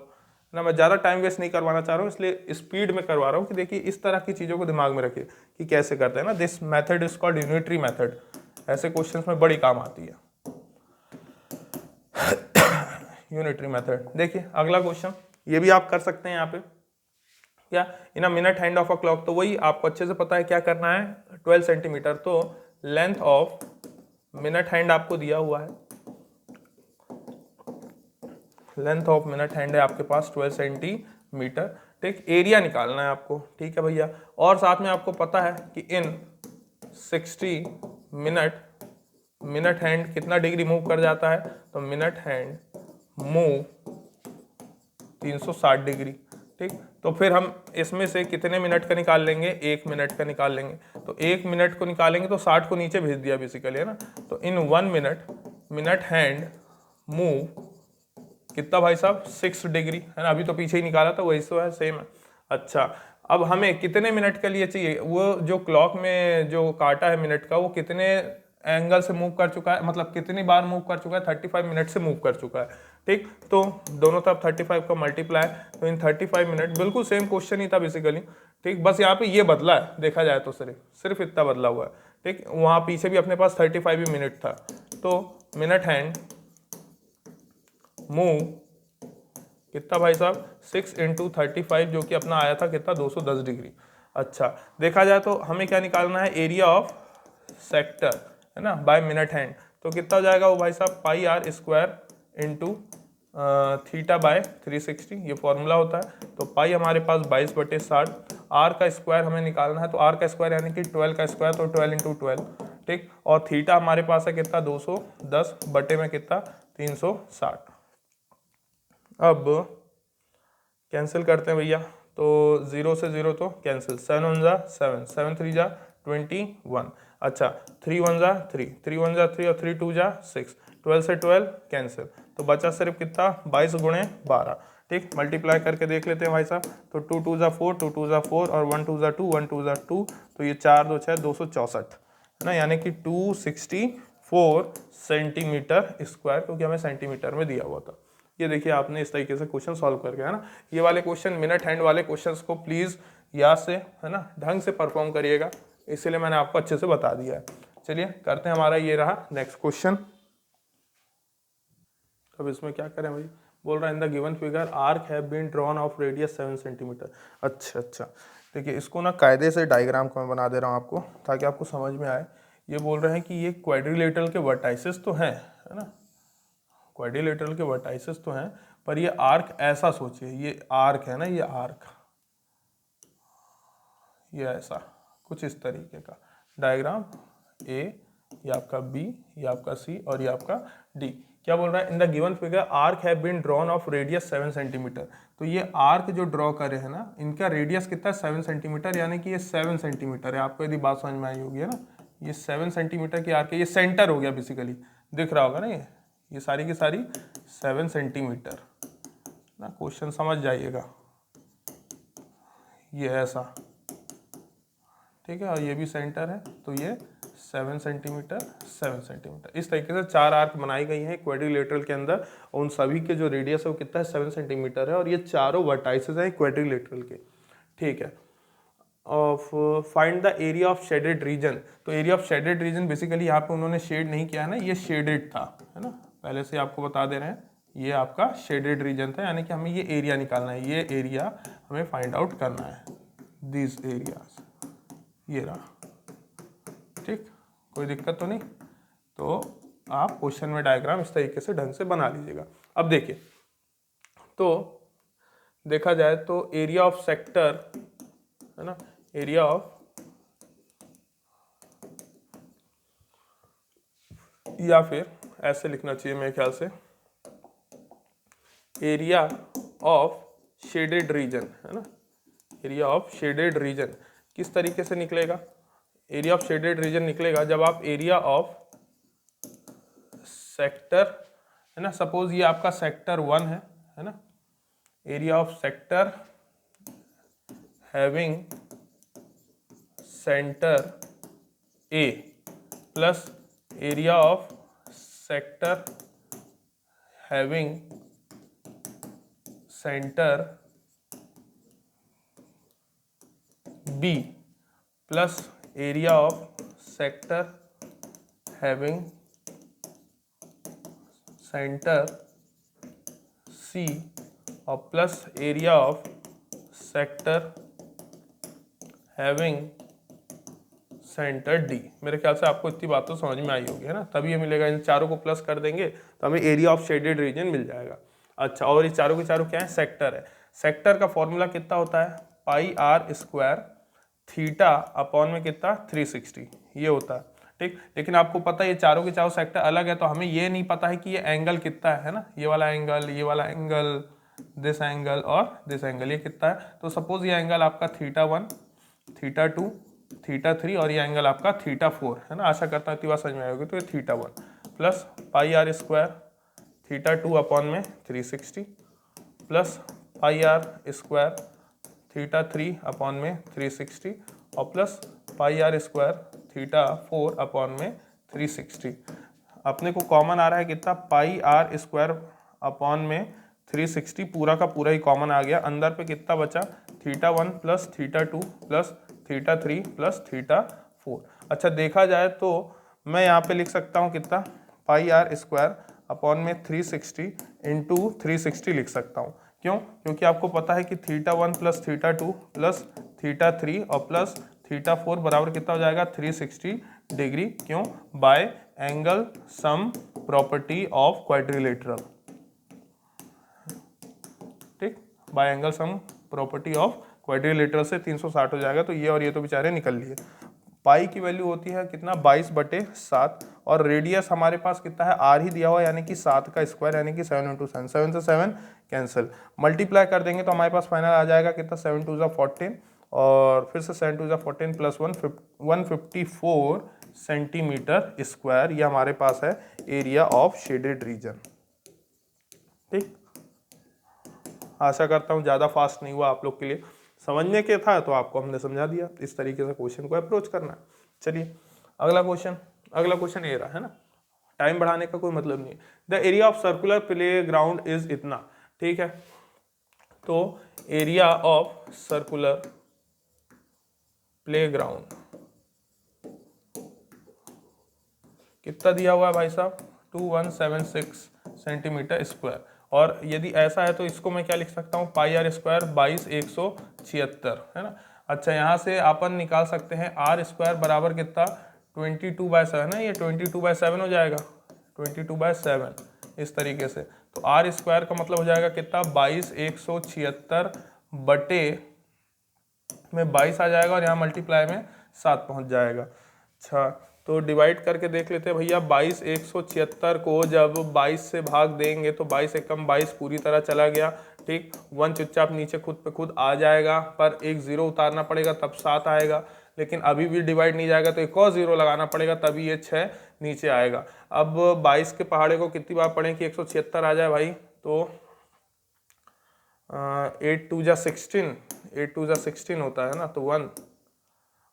ना। मैं ज़्यादा टाइम वेस्ट नहीं करवाना चाह रहा हूँ, इसलिए स्पीड में करवा रहा हूँ कि देखिए इस तरह की चीज़ों को दिमाग में रखिए कि कैसे करते हैं ना। This method is called unitary method, ऐसे क्वेश्चंस में बड़ी काम आती है यूनिटरी मेथड। देखिए अगला क्वेश्चन, ये भी आप कर सकते हैं यहाँ पे, क्या in a minute hand of a clock, तो वही आपको अच्छे से पता है क्या करना है, 12 सेंटीमीटर, तो लेंथ ऑफ मिनट हैंड आपको दिया हुआ है, लेंथ ऑफ मिनट हैंड है आपके पास 12 सेंटीमीटर, ठीक, एरिया निकालना है आपको, ठीक है भैया, और साथ में आपको पता है कि इन 60 मिनट हैंड कितना डिग्री मूव कर जाता है, तो मिनट हैंड मूव 360 डिग्री, ठीक। तो फिर हम इसमें से कितने मिनट का निकाल लेंगे, 1 मिनट का निकाल लेंगे, तो 1 मिनट को निकालेंगे तो 60 को नीचे भेज दिया बेसिकली, है ना। तो इन 1 मिनट मिनट हैंड मूव कितना भाई साहब 6 डिग्री, है ना, अभी तो पीछे ही निकाला था वही तो है, सेम है। अच्छा अब हमें कितने मिनट के लिए चाहिए, वो जो क्लॉक में जो काटा है मिनट का वो कितने एंगल से मूव कर चुका है, मतलब कितनी बार मूव कर चुका है, 35 मिनट से मूव कर चुका है, ठीक। तो दोनों तरफ 35 का मल्टीप्लाई, तो इन 35 मिनट, बिल्कुल सेम क्वेश्चन ही था बेसिकली, ठीक, बस यहाँ पे ये बदला है, देखा जाए तो सिर्फ इतना बदला हुआ है, ठीक। वहाँ पीछे भी अपने पास 35 ही मिनट था, तो मिनट हैंड मूव कितना भाई साहब 6 इंटू 35, जो कि अपना आया था कितना 210 डिग्री। अच्छा देखा जाए तो हमें क्या निकालना है, एरिया ऑफ सेक्टर, है ना, बाय मिनट हैंड, तो कितना हो जाएगा वो भाई साहब pi are square into theta by 360, ये फॉर्मूला होता है। तो पाई हमारे पास 22/60, आर का स्क्वायर हमें निकालना है, तो आर का स्क्वायर यानी कि 12 का स्क्वायर, तो 12 इंटू 12, ठीक, और थीटा हमारे पास है कितना 210 बटे में कितना 360। अब कैंसिल करते हैं भैया, तो 0 से 0 तो कैंसिल, 7 1 जा 7, 7 3 जा 21, अच्छा 3 1 जा 3, 3 1 जा 3 और 3 2 जा 6, 12 से 12 कैंसिल, तो बचा सिर्फ कितना 22 गुणे 12, ठीक, मल्टीप्लाई करके देख लेते हैं भाई साहब, तो 2 2 जा 4, 2 2 जा 4 और 1 2 जा 2, 1 2 जा 2, तो ये 4 2 6 264, है ना, यानी कि 264 सेंटीमीटर स्क्वायर, क्योंकि हमें सेंटीमीटर में दिया हुआ था। ये देखिए आपने इस तरीके से क्वेश्चन सॉल्व करके, है ना। ये वाले क्वेश्चन मिनट हैंड वाले क्वेश्चंस को प्लीज़ याद से, है ना, ढंग से परफॉर्म करिएगा, इसीलिए मैंने आपको अच्छे से बता दिया है। चलिए करते हैं, हमारा ये रहा नेक्स्ट क्वेश्चन। अब इसमें क्या करें भाई, बोल रहा है in the given figure arc have been drawn of radius 7 centimetre. अच्छा देखिए इसको ना कायदे से डायग्राम को मैं बना दे रहा हूँ आपको, ताकि आपको समझ में आए। ये बोल रहे हैं कि ये क्वाड्रिलेटरल के वर्टाइसेस तो हैं, है ना, क्वाड्रिलेटरल के वर्टाइसेस तो हैं, पर ये आर्क ऐसा सोचिए, ये आर्क है ना, ये आर्क, ये ऐसा कुछ इस तरीके का डायग्राम, ए, ये आपका बी, ये आपका सी और ये आपका डी। क्या बोल रहा है, in the given figure arc have been drawn of radius 7 centimetre. तो ये आर्क जो ड्रॉ करे है ना, इनका रेडियस कितना है 7 सेंटीमीटर, यानी कि ये 7 सेंटीमीटर है। आपको यदि बात समझ में आई होगी, है ना, ये 7 सेंटीमीटर की आर्क है, ये सेंटर हो गया बेसिकली, दिख रहा होगा ना, ये सारी की सारी 7 सेंटीमीटर ना, क्वेश्चन समझ जाइएगा, ये ऐसा, ठीक है, और ये भी सेंटर है, तो ये 7 सेंटीमीटर 7 सेंटीमीटर, इस तरीके से 4 आर्क बनाई गई हैं क्वाड्रिलेटरल के अंदर, और उन सभी के जो रेडियस है वो कितना है 7 सेंटीमीटर है, और ये चारों वर्टाइसेस हैं क्वाड्रिलेटरल के, ठीक है। Of find the area of shaded region, तो area of shaded region basically यहाँ पे उन्होंने शेड नहीं किया है ना, ये शेडेड था, है ना, पहले से आपको बता दे रहे हैं, ये आपका शेडेड रीजन था, यानी कि हमें ये एरिया निकालना है, ये एरिया हमें फाइंड आउट करना है, दिस एरियाज, ये रहा, ठीक, कोई दिक्कत तो नहीं। तो आप क्वेश्चन में डायग्राम इस तरीके से ढंग से बना लीजिएगा। अब देखिए, तो देखा जाए तो एरिया ऑफ सेक्टर, है ना, एरिया ऑफ, या फिर ऐसे लिखना चाहिए मेरे ख्याल से, एरिया ऑफ शेडेड रीजन, है ना, एरिया ऑफ शेडेड रीजन किस तरीके से निकलेगा, एरिया ऑफ शेडेड रीजन निकलेगा जब आप एरिया ऑफ सेक्टर, है ना, सपोज ये आपका सेक्टर 1 है ना, area of sector having centre A plus area of sector having centre B plus area of sector having centre C और plus area of sector having centre D. मेरे ख्याल से आपको इतनी बात तो समझ में आई होगी, है ना, तभी ये मिलेगा। इन चारों को प्लस कर देंगे तो हमें एरिया ऑफ शेडेड रीजन मिल जाएगा। अच्छा, और ये चारों के चारों क्या है, सेक्टर है। सेक्टर का फॉर्मूला कितना होता है, pi are square theta upon में कितना 360 ये होता है, ठीक। लेकिन आपको पता है ये चारों के चारों सेक्टर अलग है, तो हमें ये नहीं पता है कि ये एंगल कितना है ना, ये वाला एंगल, दिस एंगल और दिस एंगल, ये कितना है। तो सपोज ये एंगल आपका θ1, θ2, θ3 और ये एंगल आपका θ4 है ना। आशा करता हूँ इतनी बात समझ में आएगी। तो ये θ1 plus pi are square θ2 upon में 360 plus pi are square θ3 upon में 360 और plus pi are square θ4 upon में 360। अपने को कॉमन आ रहा है कितना, पाई आर स्क्वायर अपॉन में 360 पूरा का पूरा ही कॉमन आ गया। अंदर पे कितना बचा, θ1 प्लस θ2 प्लस θ3 प्लस θ4। अच्छा, देखा जाए तो मैं यहाँ पे लिख सकता हूँ कितना, पाई आर स्क्वायर अपॉन में 360 इंटू 360 लिख सकता हूँ। क्यों, क्योंकि आपको पता है कि θ1 प्लस θ2 प्लस θ3 और प्लस θ4 बराबर कितना हो जाएगा 360 डिग्री। क्यों, by angle sum property of quadrilateral, ठीक, by angle sum property of quadrilateral से 360 हो जाएगा। तो ये और ये तो बेचारे निकल लिए। पाई की वैल्यू होती है कितना, 22/7 और रेडियस हमारे पास कितना है, आर ही दिया हुआ, यानी कि 7 का स्क्वायर, यानी कि 7 × 7, 7 से 7 कैंसिल, मल्टीप्लाई कर देंगे तो हमारे पास फाइनल आ जाएगा कितना, 7 × 2 = 14 और फिर से 7 × 2 = 14 प्लस 154 सेंटीमीटर स्क्वायर। ये हमारे पास है एरिया ऑफ शेडेड रीजन, ठीक। आशा करता हूँ ज़्यादा फास्ट नहीं हुआ आप लोग के लिए, समझने के था तो आपको हमने समझा दिया। इस तरीके से क्वेश्चन को अप्रोच करना है। चलिए अगला क्वेश्चन ये रहा, है ना, टाइम बढ़ाने का कोई मतलब नहीं है। The area of circular play ground is इतना, ठीक है। तो area of circular play ground कितना दिया हुआ है भाई साहब, 2176 सेंटीमीटर स्क्वायर। और यदि ऐसा है तो इसको मैं क्या लिख सकता हूँ, पाई आर स्क्वायर 22,176, है ना। अच्छा, यहाँ से अपन निकाल सकते हैं आर स्क्वायर बराबर कितना, 22/7 है, ये 22/7 हो जाएगा, 22/7 इस तरीके से। तो आर स्क्वायर का मतलब हो जाएगा कितना, 22,176 बटे में 22 आ जाएगा और यहाँ मल्टीप्लाई में 7 पहुँच जाएगा। अच्छा, तो डिवाइड करके देख लेते हैं भैया। 22,176 को जब 22 से भाग देंगे तो 22 एकम 22 पूरी तरह चला गया, ठीक। 1 चुपचाप नीचे खुद पे खुद आ जाएगा, पर एक 0 उतारना पड़ेगा तब 7 आएगा। लेकिन अभी भी डिवाइड नहीं जाएगा तो एक और 0 लगाना पड़ेगा तभी ये 6 नीचे आएगा। अब 22 के पहाड़े को कितनी बार पढ़ें कि 176 आ जाए भाई, तो 8 × 2 = 16, 8 × 2 = 16 होता है ना, तो 1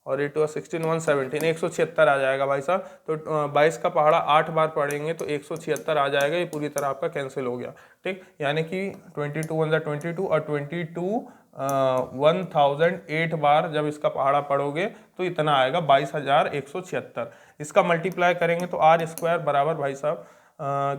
और 8 × 2 = 16, 117, 176 आ जाएगा भाई साहब। तो 22 का पहाड़ा 8 बार पढ़ेंगे तो 176 आ जाएगा। ये पूरी तरह आपका कैंसिल हो गया, ठीक। यानी कि 22 × 1 = 22 और 22 1008 बार जब इसका पहाड़ा पढ़ोगे तो इतना आएगा 22,176। इसका मल्टीप्लाई करेंगे तो आर स्क्वायर बराबर भाई साहब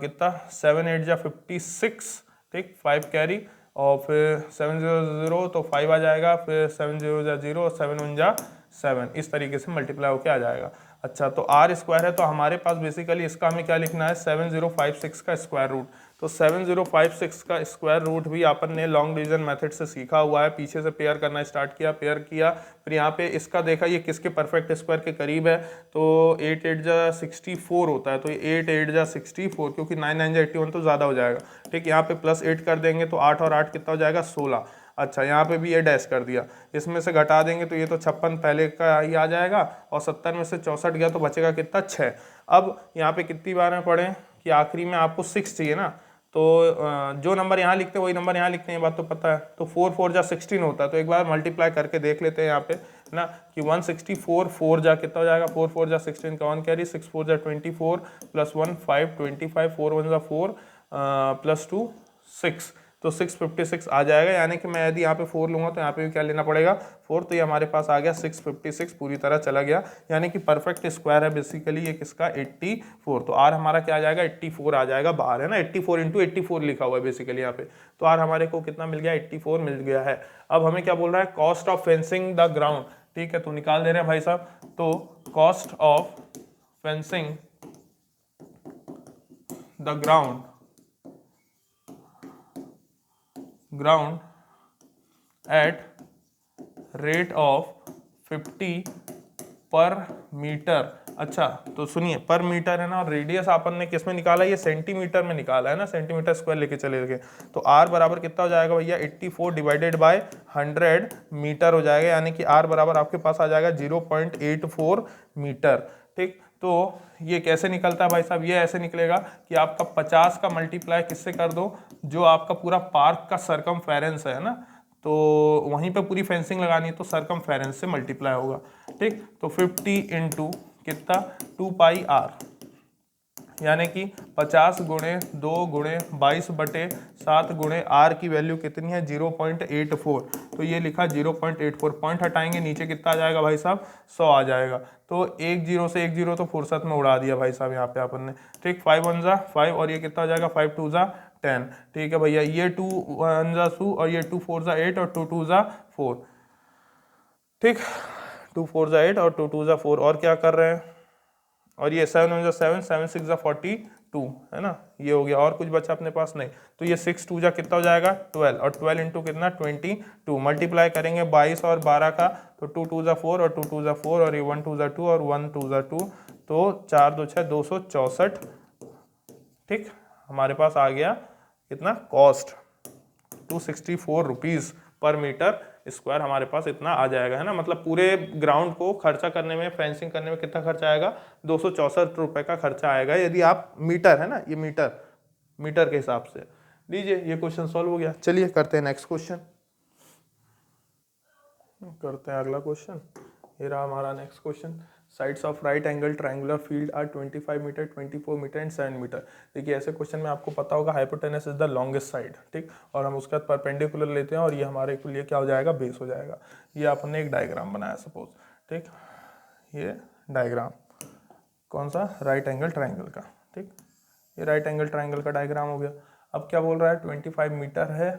कितना, 7 × 8 = 56, ठीक, 5 कैरी और फिर 7 0 0 तो 5 आ जाएगा, फिर 7 0 0 और 7 1 7, इस तरीके से मल्टीप्लाई होकर आ जाएगा। अच्छा, तो आर स्क्वायर है तो हमारे पास बेसिकली इसका हमें क्या लिखना है, 7056 का स्क्वायर रूट। तो 7056 का स्क्वायर रूट भी अपन ने लॉन्ग डिवीजन मेथड से सीखा हुआ है। पीछे से पेयर करना स्टार्ट किया, पेयर किया, फिर यहाँ पे इसका देखा ये किसके परफेक्ट स्क्वायर के करीब है, तो 8 8 = 64 होता है। तो ये 8 8 = 64, क्योंकि 9 9 = 81 तो ज़्यादा हो जाएगा, ठीक। यहाँ पे +8 कर देंगे तो 8 और 8 कितना हो जाएगा, 16। अच्छा यहाँ पे भी ये डैश कर दिया, इसमें से घटा देंगे तो ये तो 56 पहले का ही आ जाएगा, और 70 में से 64 गया तो बचेगा कितना, 6। अब यहाँ पे कितनी बार में पढ़ें कि आखिरी में आपको 6 चाहिए ना, तो जो नंबर यहाँ लिखते हैं वही नंबर यहाँ लिखते हैं, ये बात तो पता है। तो 4 4 जा 16 होता है, तो एक बार मल्टीप्लाई करके देख लेते हैं यहाँ पे ना कि 164 4 जा कितना हो जाएगा, 4 4 जा 16 का 1 कैरी, 6 4 जा 24 प्लस 1 5 25, 4 1 जा 4 प्लस 2 6, तो 656 आ जाएगा। यानी कि मैं यदि यहाँ पे 4 लूँगा तो यहाँ पे भी क्या लेना पड़ेगा 4, तो ये हमारे पास आ गया 656, पूरी तरह चला गया, यानी कि परफेक्ट स्क्वायर है बेसिकली ये किसका, 84। तो आर हमारा क्या आ जाएगा, 84 आ जाएगा, बाहर है ना 84 इंटू 84 लिखा हुआ है बेसिकली यहाँ पे, तो आर हमारे को कितना मिल गया, 84 मिल गया है। अब हमें क्या बोल रहा है, cost of fencing the ground, ठीक है, तो निकाल दे रहे हैं भाई साहब, तो cost of fencing the ground at rate of 50 पर मीटर। अच्छा तो सुनिए, पर मीटर है ना, और रेडियस अपन ने किस में निकाला, ये सेंटीमीटर में निकाला है ना, सेंटीमीटर स्क्वायर लेके चले गए, तो आर बराबर कितना हो जाएगा भैया, 84 डिवाइडेड बाय 100 मीटर हो जाएगा, यानी कि आर बराबर आपके पास आ जाएगा 0.84 मीटर। ठीक, तो ये कैसे निकलता है भाई साहब, ये ऐसे निकलेगा कि आपका 50 का मल्टीप्लाई किससे कर दो, जो आपका पूरा पार्क का सरकमफेरेंस है ना, तो वहीं पे पूरी फेंसिंग लगानी है तो सरकमफेरेंस से मल्टीप्लाई होगा। ठीक, तो 50 इंटू कितना 2 पाई आर, यानी कि 50 गुणे 2 गुणे 22/7 गुणे आर की वैल्यू कितनी है 0.84, तो ये लिखा 0.84, पॉइंट हटाएंगे नीचे कितना आ जाएगा भाई साहब 100 आ जाएगा, तो एक जीरो से एक जीरो तो फुर्सत में उड़ा दिया भाई साहब यहाँ पे अपन ने। ठीक, 5 1 जा 5 और ये कितना हो जाएगा 5 2 जा 10। ठीक है भैया, ये 2 1 जा 2 और ये 2 4 जा 8 और 2 2 जा 4। ठीक, 2 4 जा 8 और 2 2 जा 4, और क्या कर रहे हैं, और ये 7 1 जा 7 7 6 जा 42 है ना, ये हो गया, और कुछ बचा अपने पास नहीं, तो ये 6 2 जा कितना हो जाएगा 12, और 12 इंटू कितना 22, मल्टीप्लाई करेंगे 22 और 12 का, तो 2 2 जा 4 और 2 2 जा 4 और ये 1 2 जा 2 और 1 2 जा 2, तो 4 2 6 264। ठीक, हमारे पास आ गया कितना कॉस्ट 264 रुपीज़ पर मीटर स्क्वायर, हमारे पास इतना आ जाएगा है ना, मतलब पूरे ग्राउंड को खर्चा करने में, फेंसिंग करने में कितना खर्चा आएगा 264 रुपये का खर्चा आएगा, यदि आप मीटर है ना, ये मीटर के हिसाब से लीजिए। ये क्वेश्चन सॉल्व हो गया। चलिए करते हैं नेक्स्ट क्वेश्चन, करते हैं अगला क्वेश्चन। ये रहा हमारा next question, sides of right angle triangular field are 25 metre 24 metre and 7 metre. देखिए ऐसे क्वेश्चन में आपको पता होगा hypotenuse is the longest side, ठीक, और हम उसके बाद परपेंडिकुलर लेते हैं और ये हमारे के लिए क्या हो जाएगा, बेस हो जाएगा। ये आपने एक डायग्राम बनाया सपोज, ठीक, ये डायग्राम कौन सा, राइट एंगल ट्रायंगल का, ठीक, ये राइट एंगल ट्रायंगल का डायग्राम हो गया। अब क्या बोल रहा है 25 मीटर है,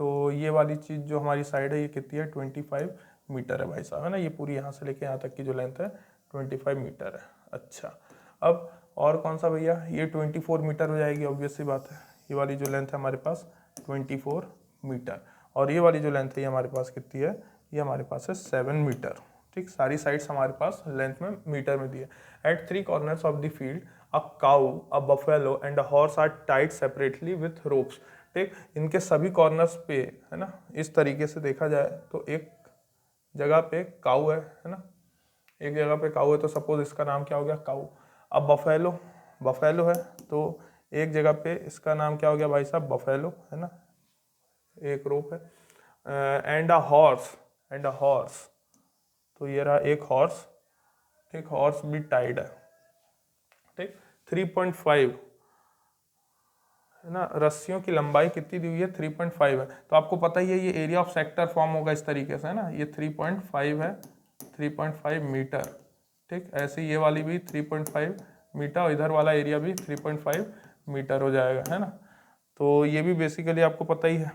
तो ये वाली चीज़ जो हमारी साइड है ये कितनी है 25 मीटर है भाई साहब, है ना, ये पूरी यहाँ से लेके यहाँ तक की जो लेंथ है 25 मीटर है। अच्छा, अब और कौन सा भैया, ये 24 मीटर हो जाएगी, ऑब्वियस सी बात है, ये वाली जो लेंथ है हमारे पास 24 मीटर, और ये वाली जो लेंथ है ये हमारे पास कितनी है, ये हमारे पास है 7 मीटर। ठीक, सारी साइड्स हमारे पास लेंथ में मीटर में दी है। At 3 corners of the field a cow, a buffalo and a horse are tied separately with ropes. ठीक, इनके सभी कॉर्नर्स पे है ना, इस तरीके से देखा जाए तो एक जगह पे काऊ है ना, एक जगह पे काऊ है, तो सपोज इसका नाम क्या हो गया काऊ। अब बफेलो है, तो एक जगह पे इसका नाम क्या हो गया भाई साहब बफेलो, है ना, एक रोप है। एंड अ हॉर्स, तो ये रहा एक हॉर्स, ठीक, हॉर्स भी टाइड है, ठीक, 3.5 है ना, रस्सियों की लंबाई कितनी दी हुई है 3.5 है, तो आपको पता ही है ये एरिया ऑफ सेक्टर फॉर्म होगा इस तरीके से, है ना, ये 3.5 है, 3.5 मीटर। ठीक, ऐसे ये वाली भी 3.5 मीटर और इधर वाला एरिया भी 3.5 मीटर हो जाएगा, है ना, तो ये भी बेसिकली आपको पता ही है।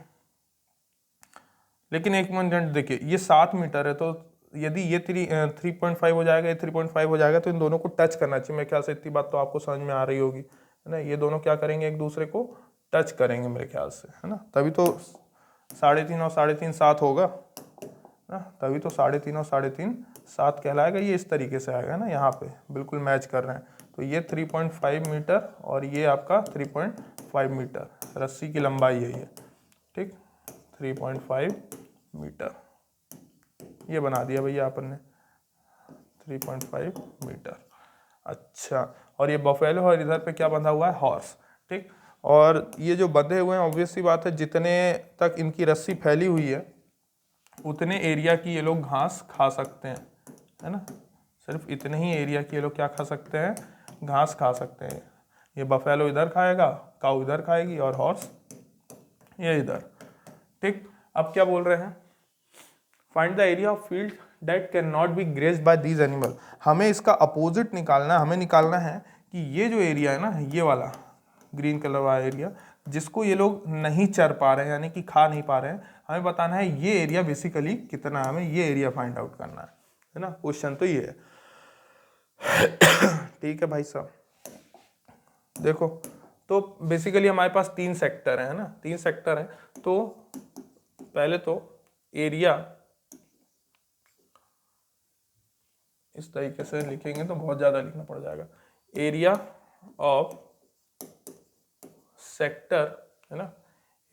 लेकिन एक मिनट देखिए, ये 7 मीटर है, तो यदि ये 3.5 हो जाएगा, ये 3.5 हो जाएगा, तो इन दोनों को टच करना चाहिए, मेरे ख्याल से इतनी बात तो आपको समझ में आ रही होगी, है ना, ये दोनों क्या करेंगे एक दूसरे को टच करेंगे मेरे ख्याल से, है ना, तभी तो 3.5 और 3.5 7 होगा ना, तभी तो 3.5 और 3.5 7 कहलाएगा, ये इस तरीके से आएगा ना, यहाँ पे बिल्कुल मैच कर रहे हैं, तो ये 3.5 मीटर और ये आपका 3.5 मीटर रस्सी की लंबाई है ये, ठीक, 3.5 मीटर, ये बना दिया भैया अपन ने 3.5 मीटर। अच्छा, और ये बफेलो और इधर पे क्या बंधा हुआ है, हॉर्स। ठीक, और ये जो बंधे हुए हैं ऑब्वियस सी बात है जितने तक इनकी रस्सी फैली हुई है उतने एरिया की ये लोग घास खा सकते हैं, है ना। सिर्फ इतने ही एरिया की ये लोग क्या खा सकते हैं, घास खा सकते हैं। ये बफेलो इधर खाएगा, काऊ इधर खाएगी और हॉर्स ये इधर। ठीक, अब क्या बोल रहे हैं, find the area of field that can not be grazed by these animal. हमें इसका अपोजिट निकालना है, हमें निकालना है कि ये जो एरिया है ना, ये वाला ग्रीन कलर वाला एरिया जिसको ये लोग नहीं चर पा रहे हैं यानी कि खा नहीं पा रहे हैं, हमें बताना है ये एरिया बेसिकली कितना है, हमें ये एरिया फाइंड आउट करना है ना। क्वेश्चन तो ये है। ठीक है भाई साहब, देखो तो बेसिकली हमारे पास 3 सेक्टर है ना, 3 सेक्टर हैं। तो पहले तो एरिया इस तरीके से लिखेंगे तो बहुत ज़्यादा लिखना पड़ जाएगा, एरिया ऑफ सेक्टर, है ना,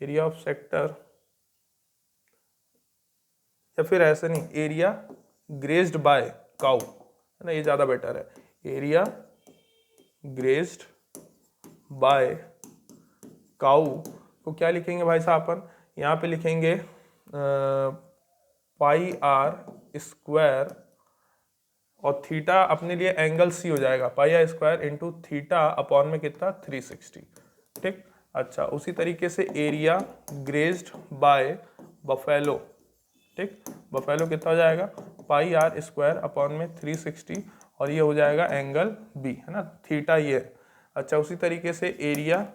एरिया ऑफ सेक्टर, या फिर ऐसे नहीं, एरिया ग्रेज्ड बाय काउ, है ना, ये ज़्यादा बेटर है। एरिया ग्रेज्ड बाय काउ को क्या लिखेंगे भाई साहब अपन, यहाँ पे लिखेंगे पाई आर स्क्वायर, और थीटा अपने लिए एंगल सी हो जाएगा, pi are square into theta upon में कितना 360। ठीक, अच्छा उसी तरीके से एरिया ग्रेज्ड बाय बफेलो, ठीक, बफेलो कितना हो जाएगा, पाई आर स्क्वायर अपॉन में 360, और ये हो जाएगा एंगल बी, है ना, थीटा ये। अच्छा उसी तरीके से एरिया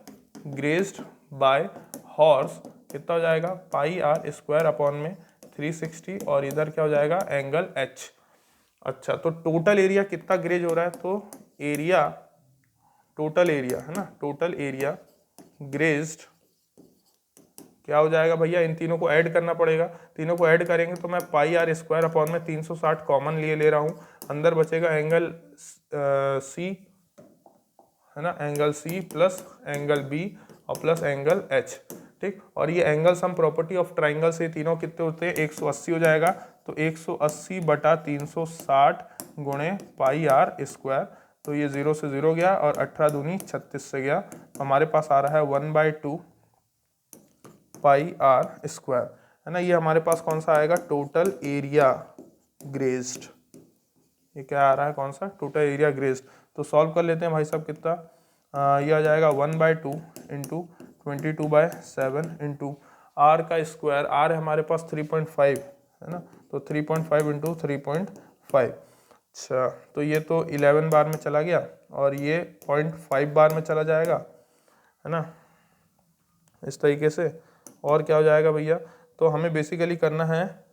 ग्रेज्ड बाय हॉर्स कितना हो जाएगा, पाई आर स्क्वायर अपॉन में 360, और इधर क्या हो जाएगा, एंगल एच। अच्छा तो टोटल एरिया कितना ग्रेज हो रहा है, तो एरिया, टोटल एरिया, है ना, टोटल एरिया ग्रेज्ड क्या हो जाएगा भैया, इन तीनों को ऐड करना पड़ेगा, तीनों को ऐड करेंगे तो मैं पाई आर स्क्वायर अपॉन में 360 कॉमन ले रहा हूँ, अंदर बचेगा एंगल सी, है ना, angle C plus angle B और प्लस एंगल एच। ठीक, और ये angle sum property of triangle से तीनों कितने होते हैं, 180 हो जाएगा, तो 180 बटा 360 गुणे पाई आर स्क्वायर, तो ये 0 से 0 गया और 18 दूनी 36 से गया, तो हमारे पास आ रहा है 1/2 पाई आर स्क्वायर, है ना। ये हमारे पास कौन सा आएगा, टोटल एरिया ग्रेज्ड, ये क्या आ रहा है, कौन सा, टोटल एरिया ग्रेज्ड। तो सॉल्व कर लेते हैं भाई साहब, कितना ये आ जाएगा 1/2 इंटू 22/7 इंटू आर का स्क्वायर, आर है हमारे पास 3.5, है ना, तो 3.5 इंटू 3.5। अच्छा तो ये तो 11 बार में चला गया और ये 0.5 बार में चला जाएगा, है ना, इस तरीके से। और क्या हो जाएगा भैया, तो हमें बेसिकली करना है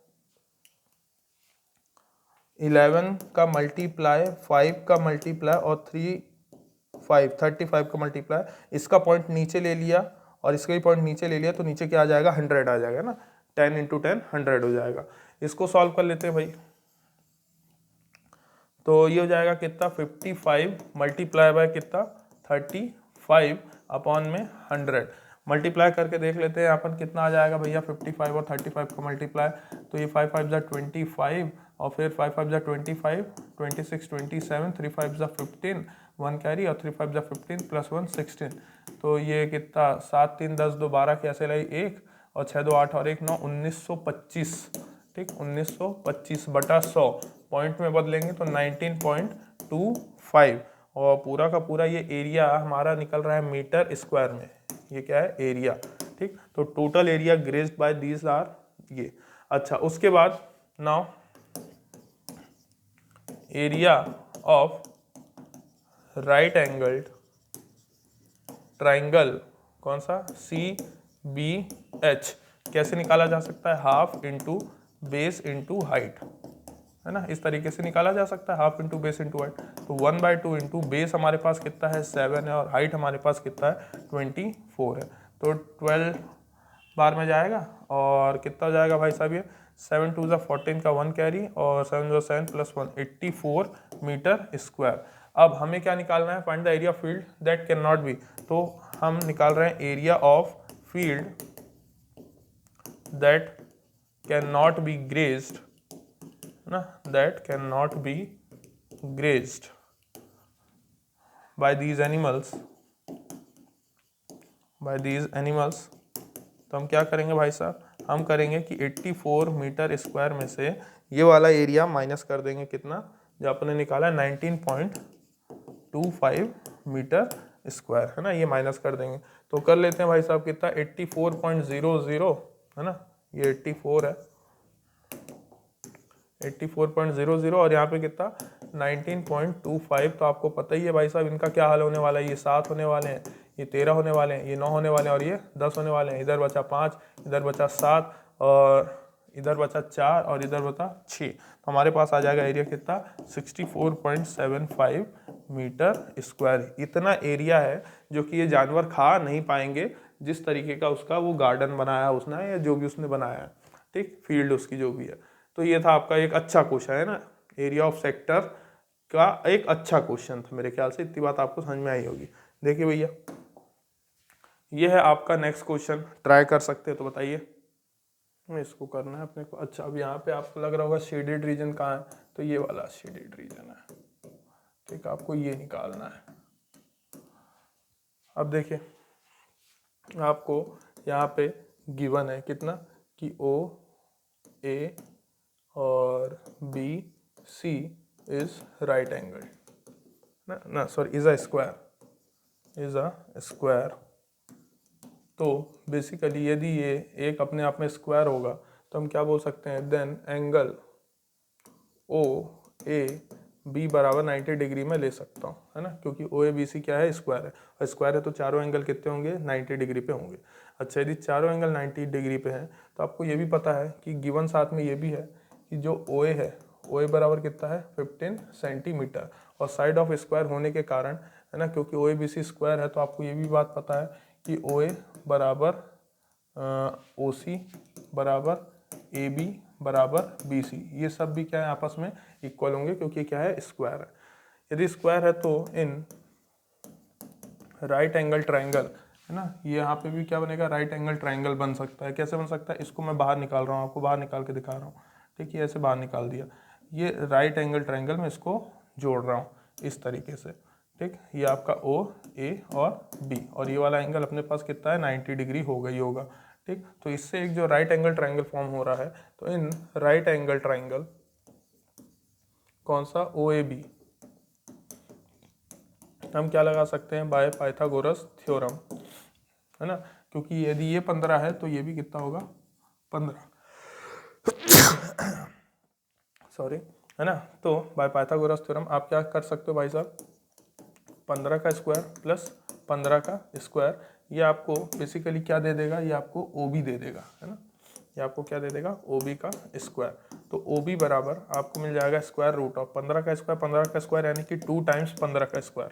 11 का मल्टीप्लाई, 5 का मल्टीप्लाई और 35 का मल्टीप्लाई, इसका पॉइंट नीचे ले लिया और इसका भी पॉइंट नीचे ले लिया, तो नीचे क्या आ जाएगा, 100 आ जाएगा ना, 10 इंटू 10 100 हो जाएगा। इसको सॉल्व कर लेते हैं भाई, तो ये हो जाएगा कितना, 55 मल्टीप्लाई बाय कितना 35 अपॉन में 100, मल्टीप्लाई करके देख लेते हैं यहाँ पर कितना आ जाएगा भैया, 55 और 35 का मल्टीप्लाई, तो ये 5 5 जा 25 और फिर 5 5 जा 25, 26 27, 3 5 जा 15, 1 कैरी और 3 5 जा 15 प्लस 1 16, तो ये कितना 7 3 10 2 12 कैसे लाई 1 और 6 2 8 और 1 9, 1925। ठीक, 1925 बटा 100 पॉइंट में बदलेंगे तो 19.25, और पूरा का पूरा ये एरिया हमारा निकल रहा है मीटर स्क्वायर में, ये क्या है, एरिया। ठीक, तो total area grazed by these are ये। अच्छा उसके बाद now area of right angled triangle, कौन सा, CBH, कैसे निकाला जा सकता है, half into base into height, है ना, इस तरीके से निकाला जा सकता है, half into base into height. तो 1/2 इंटू बेस हमारे पास कितना है 7 है और हाइट हमारे पास कितना है 24 है, तो 12 बार में जाएगा और कितना हो जाएगा भाई साहब, ये 7 2 14 का 1 कैरी और 7 7 प्लस 1 84 मीटर स्क्वायर। अब हमें क्या निकालना है, find the area of field that can not be, तो हम निकाल रहे हैं area of field that can not be grazed ना, that can not be grazed by these animals, by these animals. तो हम क्या करेंगे भाई साहब, हम करेंगे कि 84 मीटर स्क्वायर में से ये वाला एरिया माइनस कर देंगे, कितना जो आपने निकाला 19.25 मीटर स्क्वायर है ना, ये माइनस कर देंगे। तो कर लेते हैं भाई साहब कितना 84.00 है ना, ये 84 है 84.00 और यहाँ पे कितना 19.25। तो आपको पता ही है भाई साहब इनका क्या हाल होने वाला है, ये 7 होने वाले हैं, ये 13 होने वाले हैं, ये 9 होने वाले हैं और ये 10 होने वाले हैं। इधर बचा 5, इधर बचा 7 और इधर बचा 4 और इधर बचा 6। तो हमारे पास आ जाएगा एरिया कितना 64.75 मीटर स्क्वायर। इतना एरिया है जो कि ये जानवर खा नहीं पाएंगे, जिस तरीके का उसका वो गार्डन बनाया उसने या जो भी उसने बनाया है, ठीक, फील्ड उसकी जो भी है। तो ये था आपका एक अच्छा क्वेश्चन है ना, एरिया ऑफ सेक्टर का एक अच्छा क्वेश्चन था मेरे ख्याल से, इतनी बात आपको समझ में आई होगी। देखिए भैया ये है आपका नेक्स्ट क्वेश्चन, ट्राई कर सकते हैं तो बताइए। इसको करना है अपने को। अच्छा अब यहाँ पे आपको लग रहा होगा शेडेड रीजन कहाँ है, तो ये वाला शेडेड रीजन है, ठीक, आपको ये निकालना है। अब देखिए आपको यहाँ पे गिवन है कितना कि ओ ए और B C is right angle ना सॉरी इज अ स्क्वायर। तो बेसिकली यदि ये एक अपने आप में स्क्वायर होगा तो हम क्या बोल सकते हैं, then angle O A B बराबर 90 डिग्री में ले सकता हूँ है ना, क्योंकि ओ ए बी सी क्या है, स्क्वायर है, और स्क्वायर है तो चारों एंगल कितने होंगे 90 डिग्री पे होंगे। अच्छा यदि चारों एंगल 90 डिग्री पे हैं तो आपको ये भी पता है कि गिवन साथ में ये भी है कि जो ओ ए है, ओ ए बराबर कितना है 15 सेंटीमीटर, और साइड ऑफ स्क्वायर होने के कारण है ना, क्योंकि ओ ए बी सी स्क्वायर है, तो आपको ये भी बात पता है कि ओ ए बराबर ओ सी बराबर ए बी बराबर बी सी, ये सब भी क्या है आपस में इक्वल होंगे, क्योंकि क्या है स्क्वायर है। यदि स्क्वायर है तो इन राइट एंगल ट्राइंगल है ना, ये यहाँ पे भी क्या बनेगा, राइट एंगल ट्राइंगल बन सकता है। कैसे बन सकता है, इसको मैं बाहर निकाल रहा हूँ, आपको बाहर निकाल के दिखा रहा हूँ, ठीक है, ऐसे बाहर निकाल दिया, ये राइट एंगल ट्राइंगल में इसको जोड़ रहा हूँ इस तरीके से, ठीक, ये आपका ओ ए और बी, और ये वाला एंगल अपने पास कितना है 90 डिग्री हो गई होगा, ठीक। तो इससे एक जो राइट एंगल ट्राइंगल फॉर्म हो रहा है, तो इन राइट एंगल ट्राइंगल कौन सा ओ ए बी, हम क्या लगा सकते हैं, बाय पाइथागोरस थ्योरम है ना, क्योंकि यदि ये 15 है तो ये भी कितना होगा 15 सॉरी है ना। तो बाय पाइथागोरस थ्योरम आप क्या कर सकते हो भाई साहब, 15 का स्क्वायर प्लस 15 का स्क्वायर, ये आपको बेसिकली क्या दे देगा, ये आपको ओ बी दे देगा है ना, ये आपको क्या दे देगा ओ बी का स्क्वायर। तो ओ बी बराबर आपको मिल जाएगा स्क्वायर रूट ऑफ 15 का स्क्वायर, 15 का स्क्वायर यानी कि 2 टाइम्स 15 का स्क्वायर।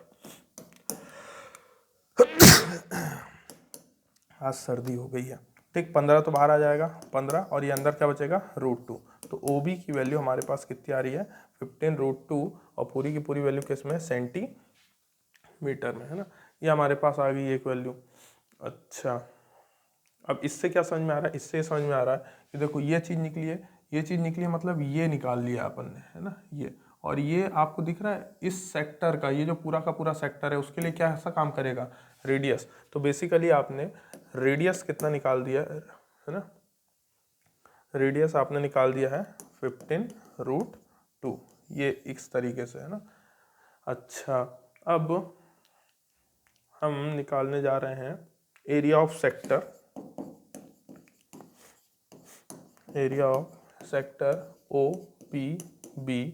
आज सर्दी हो गई है, ठीक, 15 तो बाहर आ जाएगा 15, और ये अंदर क्या बचेगा √2। तो ओ बी की वैल्यू हमारे पास कितनी आ रही है 15√2, और पूरी की पूरी वैल्यू किसमें सेंटीमीटर में है ना, ये हमारे पास आ गई एक वैल्यू। अच्छा अब इससे क्या समझ में आ रहा है, इससे समझ में आ रहा है कि देखो ये चीज़ निकली है, ये चीज़ निकली है, मतलब ये निकाल लिया अपन ने है ना, ये, और ये आपको दिख रहा है इस सेक्टर का, ये जो पूरा का पूरा सेक्टर है उसके लिए क्या ऐसा काम करेगा रेडियस। तो बेसिकली आपने रेडियस कितना निकाल दिया है ना, रेडियस आपने निकाल दिया है 15√2, ये इस तरीके से है ना। अच्छा अब हम निकालने जा रहे हैं area of sector, area of sector O P B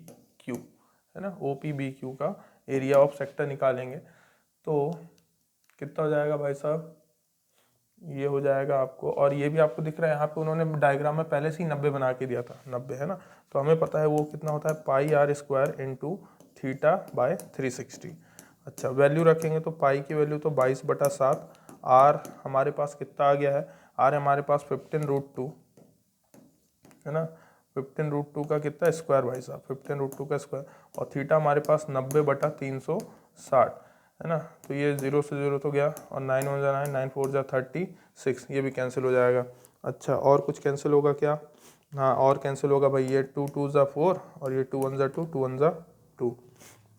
Q है ना, ओ पी बी क्यू का एरिया ऑफ सेक्टर निकालेंगे तो कितना हो जाएगा भाई साहब, ये हो जाएगा आपको, और ये भी आपको दिख रहा है यहाँ पे उन्होंने डायग्राम में पहले से ही 90 बना के दिया था, 90 है ना, तो हमें पता है वो कितना होता है pi are square into theta by 360। अच्छा वैल्यू रखेंगे तो पाई की वैल्यू तो 22/7, आर हमारे पास कितना आ गया है, आर हमारे पास 15√2 है ना, 15√2 का कितना स्क्वायर भाई साहब 15√2 का स्क्वायर, और थीटा हमारे पास 90/360 है ना, तो ये 0 से 0 तो गया, और 9 1 जा 9, 9 4 जा 36, ये भी कैंसिल हो जाएगा। अच्छा और कुछ कैंसिल होगा क्या, हाँ और कैंसिल होगा भाई, ये 2 2 ज़ा 4 और ये 2 1 ज़ा 2 2 1 ज़ा 2।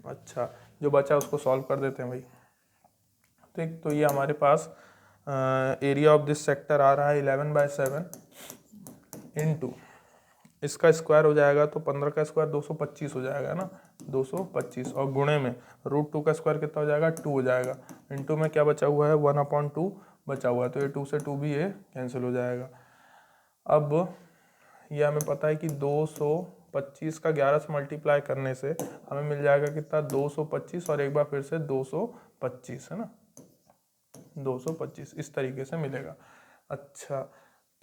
अच्छा जो बचा उसको सॉल्व कर देते हैं भाई। ठीक, तो ये हमारे पास एरिया ऑफ दिस सेक्टर आ रहा है 11/7 इनटू इसका स्क्वायर हो जाएगा तो 15 का स्क्वायर 225 हो जाएगा ना, 225 और गुणे में √2 का स्क्वायर कितना हो जाएगा 2 हो जाएगा, इनटू में क्या बचा हुआ है 1/2 बचा हुआ है, तो ये 2 से 2 भी ये कैंसिल हो जाएगा। अब ये हमें पता है कि 225 का 11 से मल्टीप्लाई करने से हमें मिल जाएगा कितना 225 और एक बार फिर से 225 है ना, 225 इस तरीके से मिलेगा। अच्छा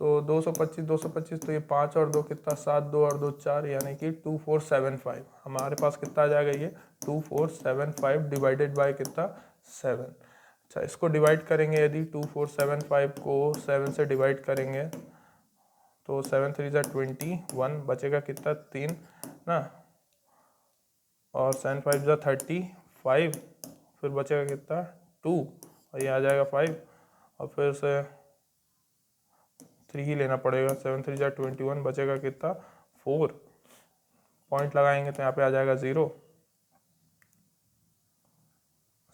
तो 225 तो ये 5 और 2 कितना 7 2 और 2 4 यानी कि 2475 हमारे पास कितना आ जाएगा ये 2475 डिवाइडेड बाय कितना 7। अच्छा इसको डिवाइड करेंगे, यदि 2475 को 7 से डिवाइड करेंगे तो 7 3 ज़ा 21 बचेगा कितना 3 ना, और 7 5 ज़ा 35 फिर बचेगा कितना 2 और ये आ जाएगा 5 और फिर से 3 ही लेना पड़ेगा, 7 3 ज़ा 21 बचेगा कितना 4, पॉइंट लगाएंगे तो यहाँ पे आ जाएगा 0,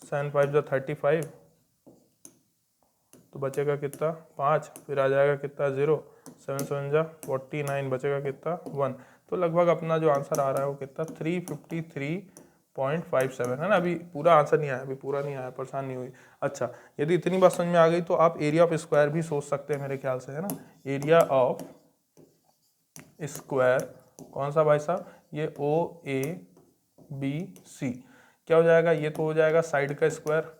7 5 ज़ा 35 तो बचेगा कितना 5, फिर आ जाएगा कितना 0, 7 7 ज़ा 49 बचेगा कितना 1। तो लगभग अपना जो आंसर आ रहा है वो कितना 353.57 है ना। अभी पूरा आंसर नहीं आया, अभी पूरा नहीं आया, परेशान नहीं हुई। अच्छा यदि इतनी बात समझ में आ गई तो आप एरिया ऑफ स्क्वायर भी सोच सकते हैं मेरे ख्याल से, है ना। एरिया ऑफ स्क्वायर कौन सा भाई साहब, ये OABC क्या हो जाएगा, ये तो हो जाएगा साइड का स्क्वायर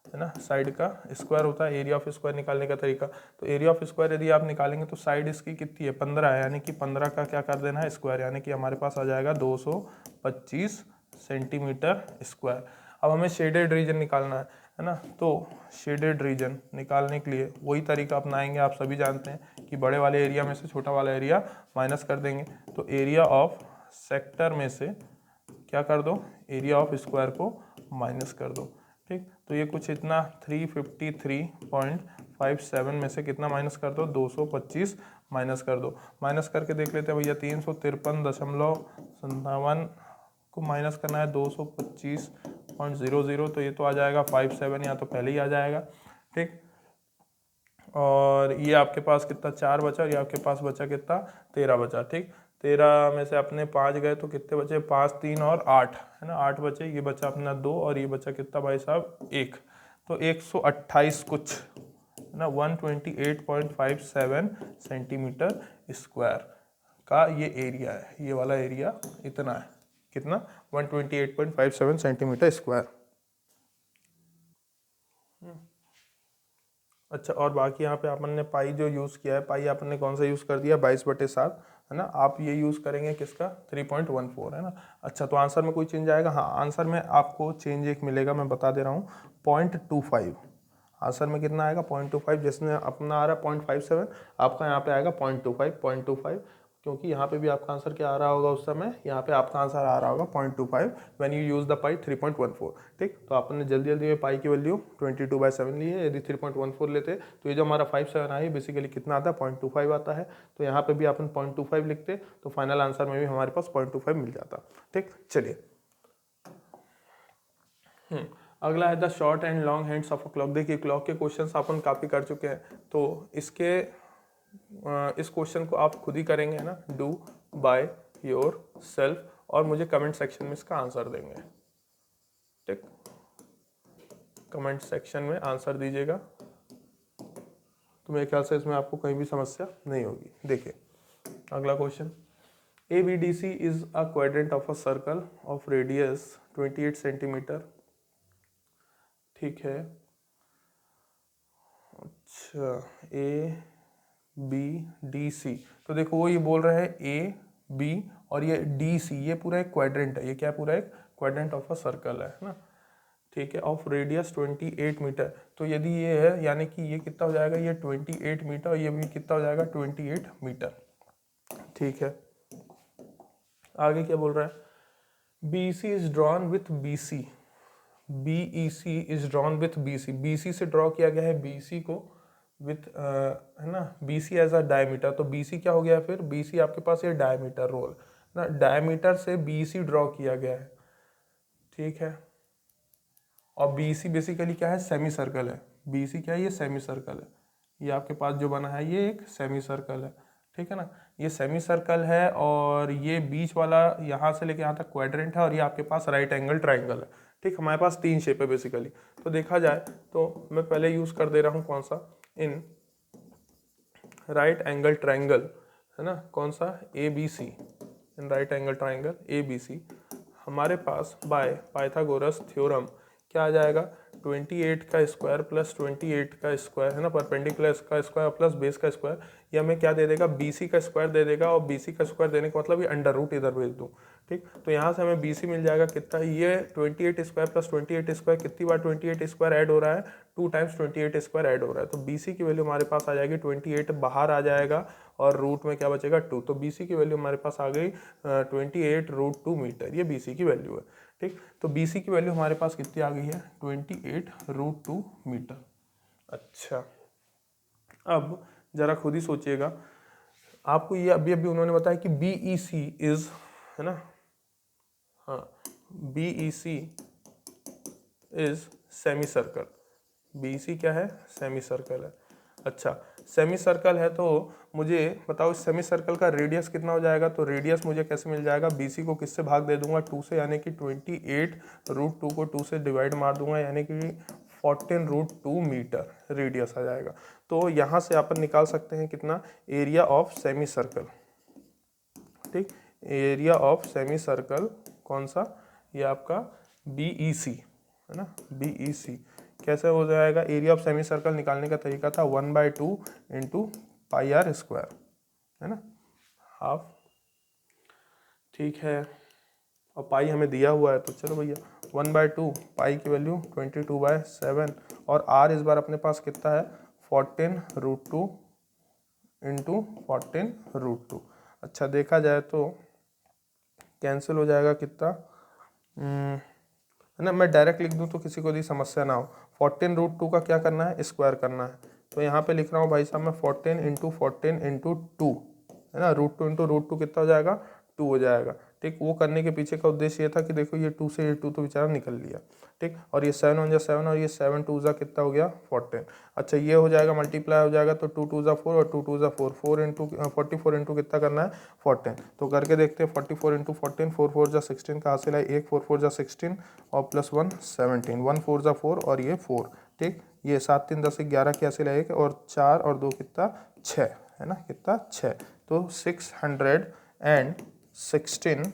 है ना, साइड का स्क्वायर होता है एरिया ऑफ स्क्वायर निकालने का तरीका। तो एरिया ऑफ स्क्वायर यदि आप निकालेंगे तो साइड इसकी कितनी है 15 है, यानी कि 15 का क्या कर देना है स्क्वायर, यानी कि हमारे पास आ जाएगा 225 सेंटीमीटर स्क्वायर। अब हमें शेडेड रीजन निकालना है ना, तो शेडेड रीजन निकालने के लिए वही तरीका अपनाएंगे, आप सभी जानते हैं कि बड़े वाले एरिया में से छोटा वाला एरिया माइनस कर देंगे। तो एरिया ऑफ सेक्टर में से क्या कर दो, एरिया ऑफ स्क्वायर को माइनस कर दो। ठीक, तो ये कुछ इतना 353.57 में से कितना माइनस कर दो 225 माइनस कर दो। माइनस करके देख लेते हैं भैया, 353.57 को माइनस करना है 225.00, तो ये तो आ जाएगा 57, या तो पहले ही आ जाएगा। ठीक, और ये आपके पास कितना 4 बचा और ये आपके पास बचा कितना 13 बचा। ठीक, 13 में से अपने 5 गए तो कितने बचे 5 3 और 8 है ना, 8 बचे, ये बचा अपना 2 और ये बचा कितना भाई साहब 1, तो 128 कुछ है ना 128.57 सेंटीमीटर स्क्वायर का ये एरिया है, ये वाला एरिया इतना है, कितना 128.57 सेंटीमीटर स्क्वायर। अच्छा और बाकी यहाँ पे अपन ने पाई जो यूज़ किया है, पाई अपन ने कौन सा यूज़ कर दिया 22/7 है ना, आप ये यूज़ करेंगे किसका 3.14 है ना। अच्छा तो आंसर में कोई चेंज आएगा, हाँ आंसर में आपको चेंज एक मिलेगा, मैं बता दे रहा हूँ 0.25, आंसर में कितना आएगा 0.25, जिसमें अपना आ रहा है 0.57, आपका यहाँ पे आएगा 0.25, क्योंकि यहाँ पे भी आपका आंसर क्या आ रहा होगा उस समय, यहाँ पे आपका आंसर आ रहा होगा 0.25 व्हेन यू यूज द पाई 3.14। ठीक, तो आपने जल्दी जल्दी में पाई की वैल्यू 22/7 ली है, यदि 3.14 लेते तो ये जो हमारा 57 आई बेसिकली कितना आता है 0.25 आता है, तो यहाँ पे भी अपन 0.25 लिखते तो फाइनल आंसर में भी हमारे पास 0.25 मिल जाता। ठीक, चलिए अगला है the short and long hands of a clock. देखिए क्लॉक के क्वेश्चंस अपन काफ़ी कर चुके हैं, तो इसके इस क्वेश्चन को आप खुद ही करेंगे ना, डू बाय योर सेल्फ, और मुझे कमेंट सेक्शन में इसका आंसर देंगे। ठीक, कमेंट सेक्शन में आंसर दीजिएगा, तो मेरे ख्याल से इसमें आपको कहीं भी समस्या नहीं होगी। देखिए अगला question, ABDC is a quadrant of a circle of radius 28 centimetre. ठीक है, अच्छा ABDC, तो देखो वो ये बोल रहे हैं AB और ये DC, ये पूरा एक क्वाड्रेंट है, ये क्या पूरा एक क्वाड्रेंट ऑफ अ सर्कल है ना। ठीक है, ऑफ रेडियस 28 मीटर, तो यदि ये है यानी कि ये कितना हो जाएगा, ये 28 मीटर और ये भी कितना हो जाएगा 28 मीटर। ठीक है, आगे क्या बोल रहा है, BC is drawn with BC, BEC is drawn with BC, BC से ड्रॉ किया गया है BC को, विथ है ना B C as a diameter, तो बी सी क्या हो गया फिर, बी सी आपके पास ये डायमीटर रोल ना, डायमीटर से बी सी ड्रॉ किया गया है, ठीक है। और बी सी बेसिकली क्या है, सेमी सर्कल है, बी सी क्या है, ये सेमी सर्कल है, ये आपके पास जो बना है ये एक सेमी सर्कल है, ठीक है ना, ये सेमी सर्कल है। और ये बीच वाला यहाँ से लेके यहाँ तक क्वाड्रेंट है, और ये आपके पास राइट एंगल ट्राइंगल है, ठीक। हमारे पास 3 शेप है बेसिकली। तो देखा जाए तो मैं पहले यूज कर दे रहा हूँ कौन सा, इन राइट एंगल ट्राइंगल, है ना, कौन सा, A B C, in right angle triangle A B C, हमारे पास बाय पाइथागोरस थ्योरम क्या आ जाएगा, 28 का स्क्वायर प्लस 28 का स्क्वायर, है ना, परपेंडिकुलर का स्क्वायर प्लस बेस का स्क्वायर, ये हमें क्या दे देगा, बीसी का स्क्वायर दे देगा। और बीसी का स्क्वायर देने का मतलब ये अंडर रूट इधर भेज दूँ, ठीक। तो यहाँ से हमें बीसी मिल जाएगा कितना, ये 28 स्क्वायर प्लस 28 स्क्वायर, कितनी बार 28 स्क्वायर ऐड हो रहा है, 2 टाइम्स 28 स्क्वायर ऐड हो रहा है। तो बीसी की वैल्यू हमारे पास आ जाएगी 28, बाहर आ जाएगा और रूट में क्या बचेगा 2, तो बीसी की वैल्यू हमारे पास आ गई 28√2 मीटर, ये बीसी की वैल्यू है, ठीक। तो बीसी की वैल्यू हमारे पास कितनी आ गई है, 28√2 मीटर। अच्छा, अब जरा खुद ही सोचिएगा, आपको ये अभी अभी उन्होंने बताया कि BEC इज, है ना, हाँ, BEC is semi circle, BEC क्या है, सेमी सर्कल है। अच्छा, सेमी सर्कल है तो मुझे बताओ इस सेमी सर्कल का रेडियस कितना हो जाएगा, तो रेडियस मुझे कैसे मिल जाएगा, BC को किससे भाग दे दूंगा, 2 से, यानी कि 28√2 को 2 से डिवाइड मार दूंगा, यानी कि 14√2 मीटर रेडियस आ जाएगा। तो यहाँ से अपन निकाल सकते हैं कितना, एरिया ऑफ सेमी सर्कल, ठीक, एरिया ऑफ सेमी सर्कल कौन सा, ये आपका BEC, है ना, BEC कैसे हो जाएगा, एरिया ऑफ सेमी सर्कल निकालने का तरीका था 1/2 इंटू पाई आर स्क्वायर, है ना, हाफ, ठीक है। और पाई हमें दिया हुआ है, तो चलो भैया 1/2, पाई की वैल्यू 22/7, और आर इस बार अपने पास कितना है, 14√2 इंटू 14√2। अच्छा, देखा जाए तो कैंसिल हो जाएगा कितना, है ना, मैं डायरेक्ट लिख दूं तो किसी को भी समस्या ना हो। 14√2 का क्या करना है, स्क्वायर करना है, तो यहाँ पे लिख रहा हूँ भाई साहब मैं 14 × 14 × 2, है ना, √2 इंटू √2 कितना हो जाएगा, 2 हो जाएगा, ठीक। वो करने के पीछे का उद्देश्य ये था कि देखो ये 2 से ये 2 तो बेचारा निकल लिया, ठीक। और ये 7 1 7 और ये 7 2 कितना हो गया, 14। अच्छा, ये हो जाएगा मल्टीप्लाई हो जाएगा, तो 2 2 4 और 2 2 4, 4 इंटू 44 इंटू कितना करना है, 14। तो करके देखते हैं, 44 इंटू 14, 4 4 16 का हासिल है 1, 4 4 16 और प्लस 1 17, 1 4 4 और ये 4, ठीक। ये 7 3 10 11 की हासिल है 1, और 4 और 2 कितना 6, है ना, कितना 6, तो 616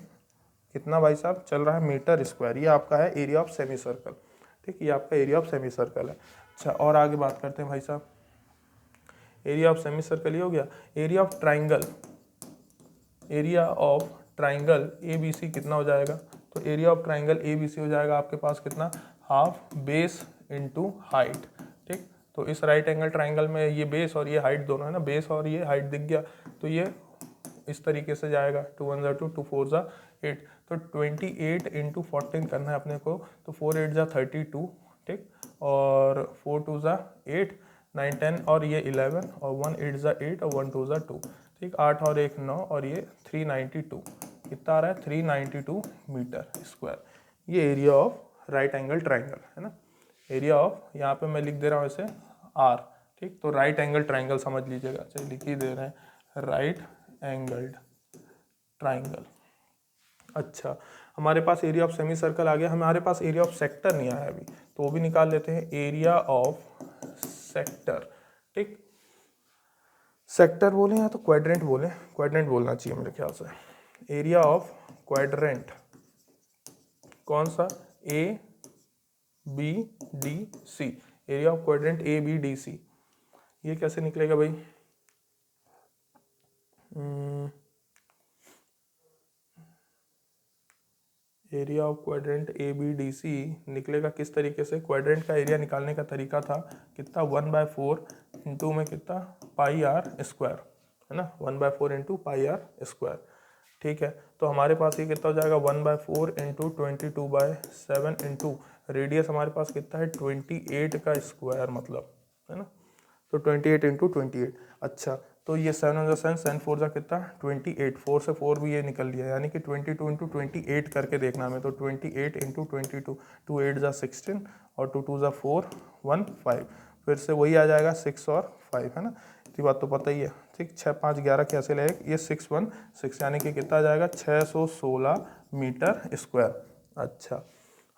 कितना भाई साहब चल रहा है मीटर स्क्वायर, ये आपका है एरिया ऑफ सेमी सर्कल, ठीक, ये आपका एरिया ऑफ सेमी सर्कल है। अच्छा, और आगे बात करते हैं भाई साहब, एरिया ऑफ सेमी सर्कल ये हो गया। Area of triangle, area of triangle ABC कितना हो जाएगा, तो एरिया ऑफ ट्राइंगल ABC हो जाएगा आपके पास कितना, हाफ बेस इंटू हाइट, ठीक। तो इस राइट एंगल ट्राइंगल में ये बेस और ये हाइट दोनों है ना, बेस और ये हाइट दिख गया, तो ये इस तरीके से जाएगा, 2 1 2 2 4 8, तो 28 इंटू 14 करना है अपने को, तो 4 8 32, ठीक, और 4 2 8, 9 10 और ये 11, और 1 8 8 और 1 2 2, ठीक, 8 और 1 9, और ये 392, कितना आ रहा है, 392 मीटर स्क्वायर, ये area of right angle triangle, है ना। एरिया ऑफ, यहाँ पे मैं लिख दे रहा हूँ इसे R, ठीक। तो राइट एंगल ट्राइंगल समझ लीजिएगा, चलिए लिख ही दे रहे हैं, राइट एंगल्ड ट्राइंगल। अच्छा, हमारे पास एरिया ऑफ सेमी सर्कल आ गया, हमारे पास एरिया ऑफ सेक्टर नहीं आया अभी, तो वो भी निकाल लेते हैं, एरिया ऑफ सेक्टर, ठीक। सेक्टर बोले या तो क्वाड्रेंट बोले, क्वाड्रेंट बोलना चाहिए मेरे ख्याल से। एरिया ऑफ क्वाड्रेंट कौन सा, ABDC, area of quadrant ABDC, ये कैसे निकलेगा भाई, एरिया ऑफ क्वाड्रेंट ABDC निकलेगा किस तरीके से, क्वाड्रेंट का एरिया निकालने का तरीका था कितना, 1/4 इंटू में कितना, पाई आर स्क्वायर, है ना, 1/4 इंटू पाई आर स्क्वायर, ठीक है। तो हमारे पास ये कितना हो जाएगा, 1/4 इंटू 22/7 इंटू रेडियस हमारे पास कितना है 28 का स्क्वायर, मतलब, है ना, तो तो 28 इंटू 28। अच्छा, तो ये 7 वन जा 7, 7 4 जा कितना 28, 4 से 4 भी ये निकल लिया, यानी कि 22 इंटू 28 करके देखना हमें। तो 28 इंटू 22, 2 8 जा 16 और 2 2 जा 4 1 5, फिर से वही आ जाएगा 6 और 5, है ना। इतनी बात तो पता ही है, ठीक। 6 5 11 कैसे लगेगा, ये 6 1 6, यानी कि कितना आ जाएगा 616 मीटर स्क्वायर। अच्छा,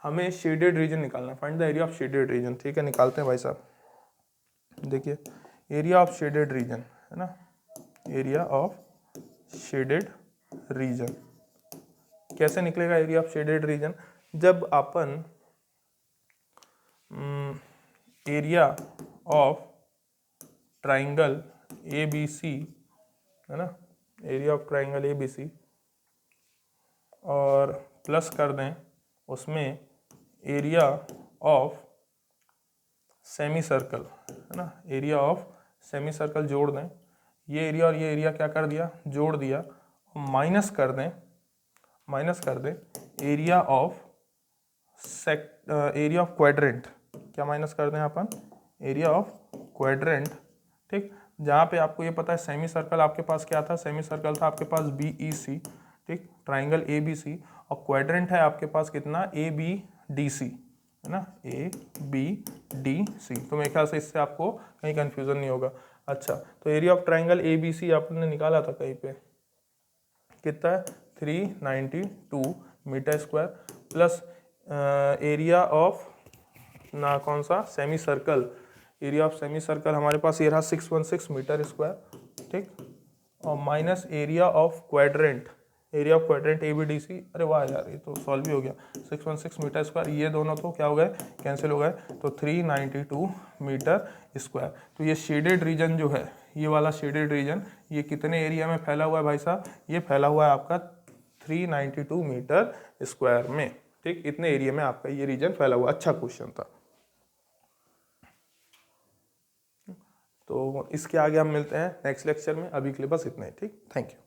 हमें शेडेड रीजन निकालना, find the area of shaded region. ठीक है, निकालते हैं भाई साहब। देखिए, एरिया ऑफ शेडेड रीजन, है ना, एरिया ऑफ शेडेड रीजन कैसे निकलेगा एरिया ऑफ शेडेड रीजन, जब अपन area of triangle A B C, है ना, area of triangle A B C और प्लस कर दें उसमें एरिया ऑफ सेमी सर्कल, है ना, एरिया ऑफ सेमी सर्कल जोड़ दें, ये एरिया और ये एरिया क्या कर दिया, जोड़ दिया, माइनस कर दें area of area of quadrant, क्या माइनस कर दें अपन, एरिया ऑफ क्वाड्रेंट। ठीक, जहाँ पे आपको ये पता है सेमी सर्कल आपके पास क्या था, सेमी सर्कल था आपके पास BEC, ठीक, ट्राइंगल ABC, और क्वाड्रेंट है आपके पास कितना ABDC, है ना, ABDC। तो मेरे ख्याल से इससे आपको कहीं कंफ्यूजन नहीं होगा। अच्छा, तो एरिया ऑफ ट्राइंगल ABC आपने निकाला था कहीं पे, कितना है 392 metre square, plus area of ना कौन सा semi circle, area of semi circle हमारे पास ये रहा 616 मीटर स्क्वायर, ठीक, और minus area of quadrant, area of quadrant ABDC। अरे वाह यार, ये तो सॉल्व भी हो गया, 616 मीटर स्क्वायर, ये दोनों तो क्या हो गए, कैंसिल हो गए, तो 392 मीटर स्क्वायर। तो ये शेडेड रीजन जो है, ये वाला शेडेड रीजन, ये कितने एरिया में फैला हुआ है भाई साहब, ये फैला हुआ है आपका 392 मीटर स्क्वायर में, ठीक, इतने एरिया में आपका ये रीजन फैला हुआ। अच्छा क्वेश्चन था। तो इसके आगे हम मिलते हैं नेक्स्ट लेक्चर में, अभी के लिए बस इतना ही, ठीक, थैंक यू।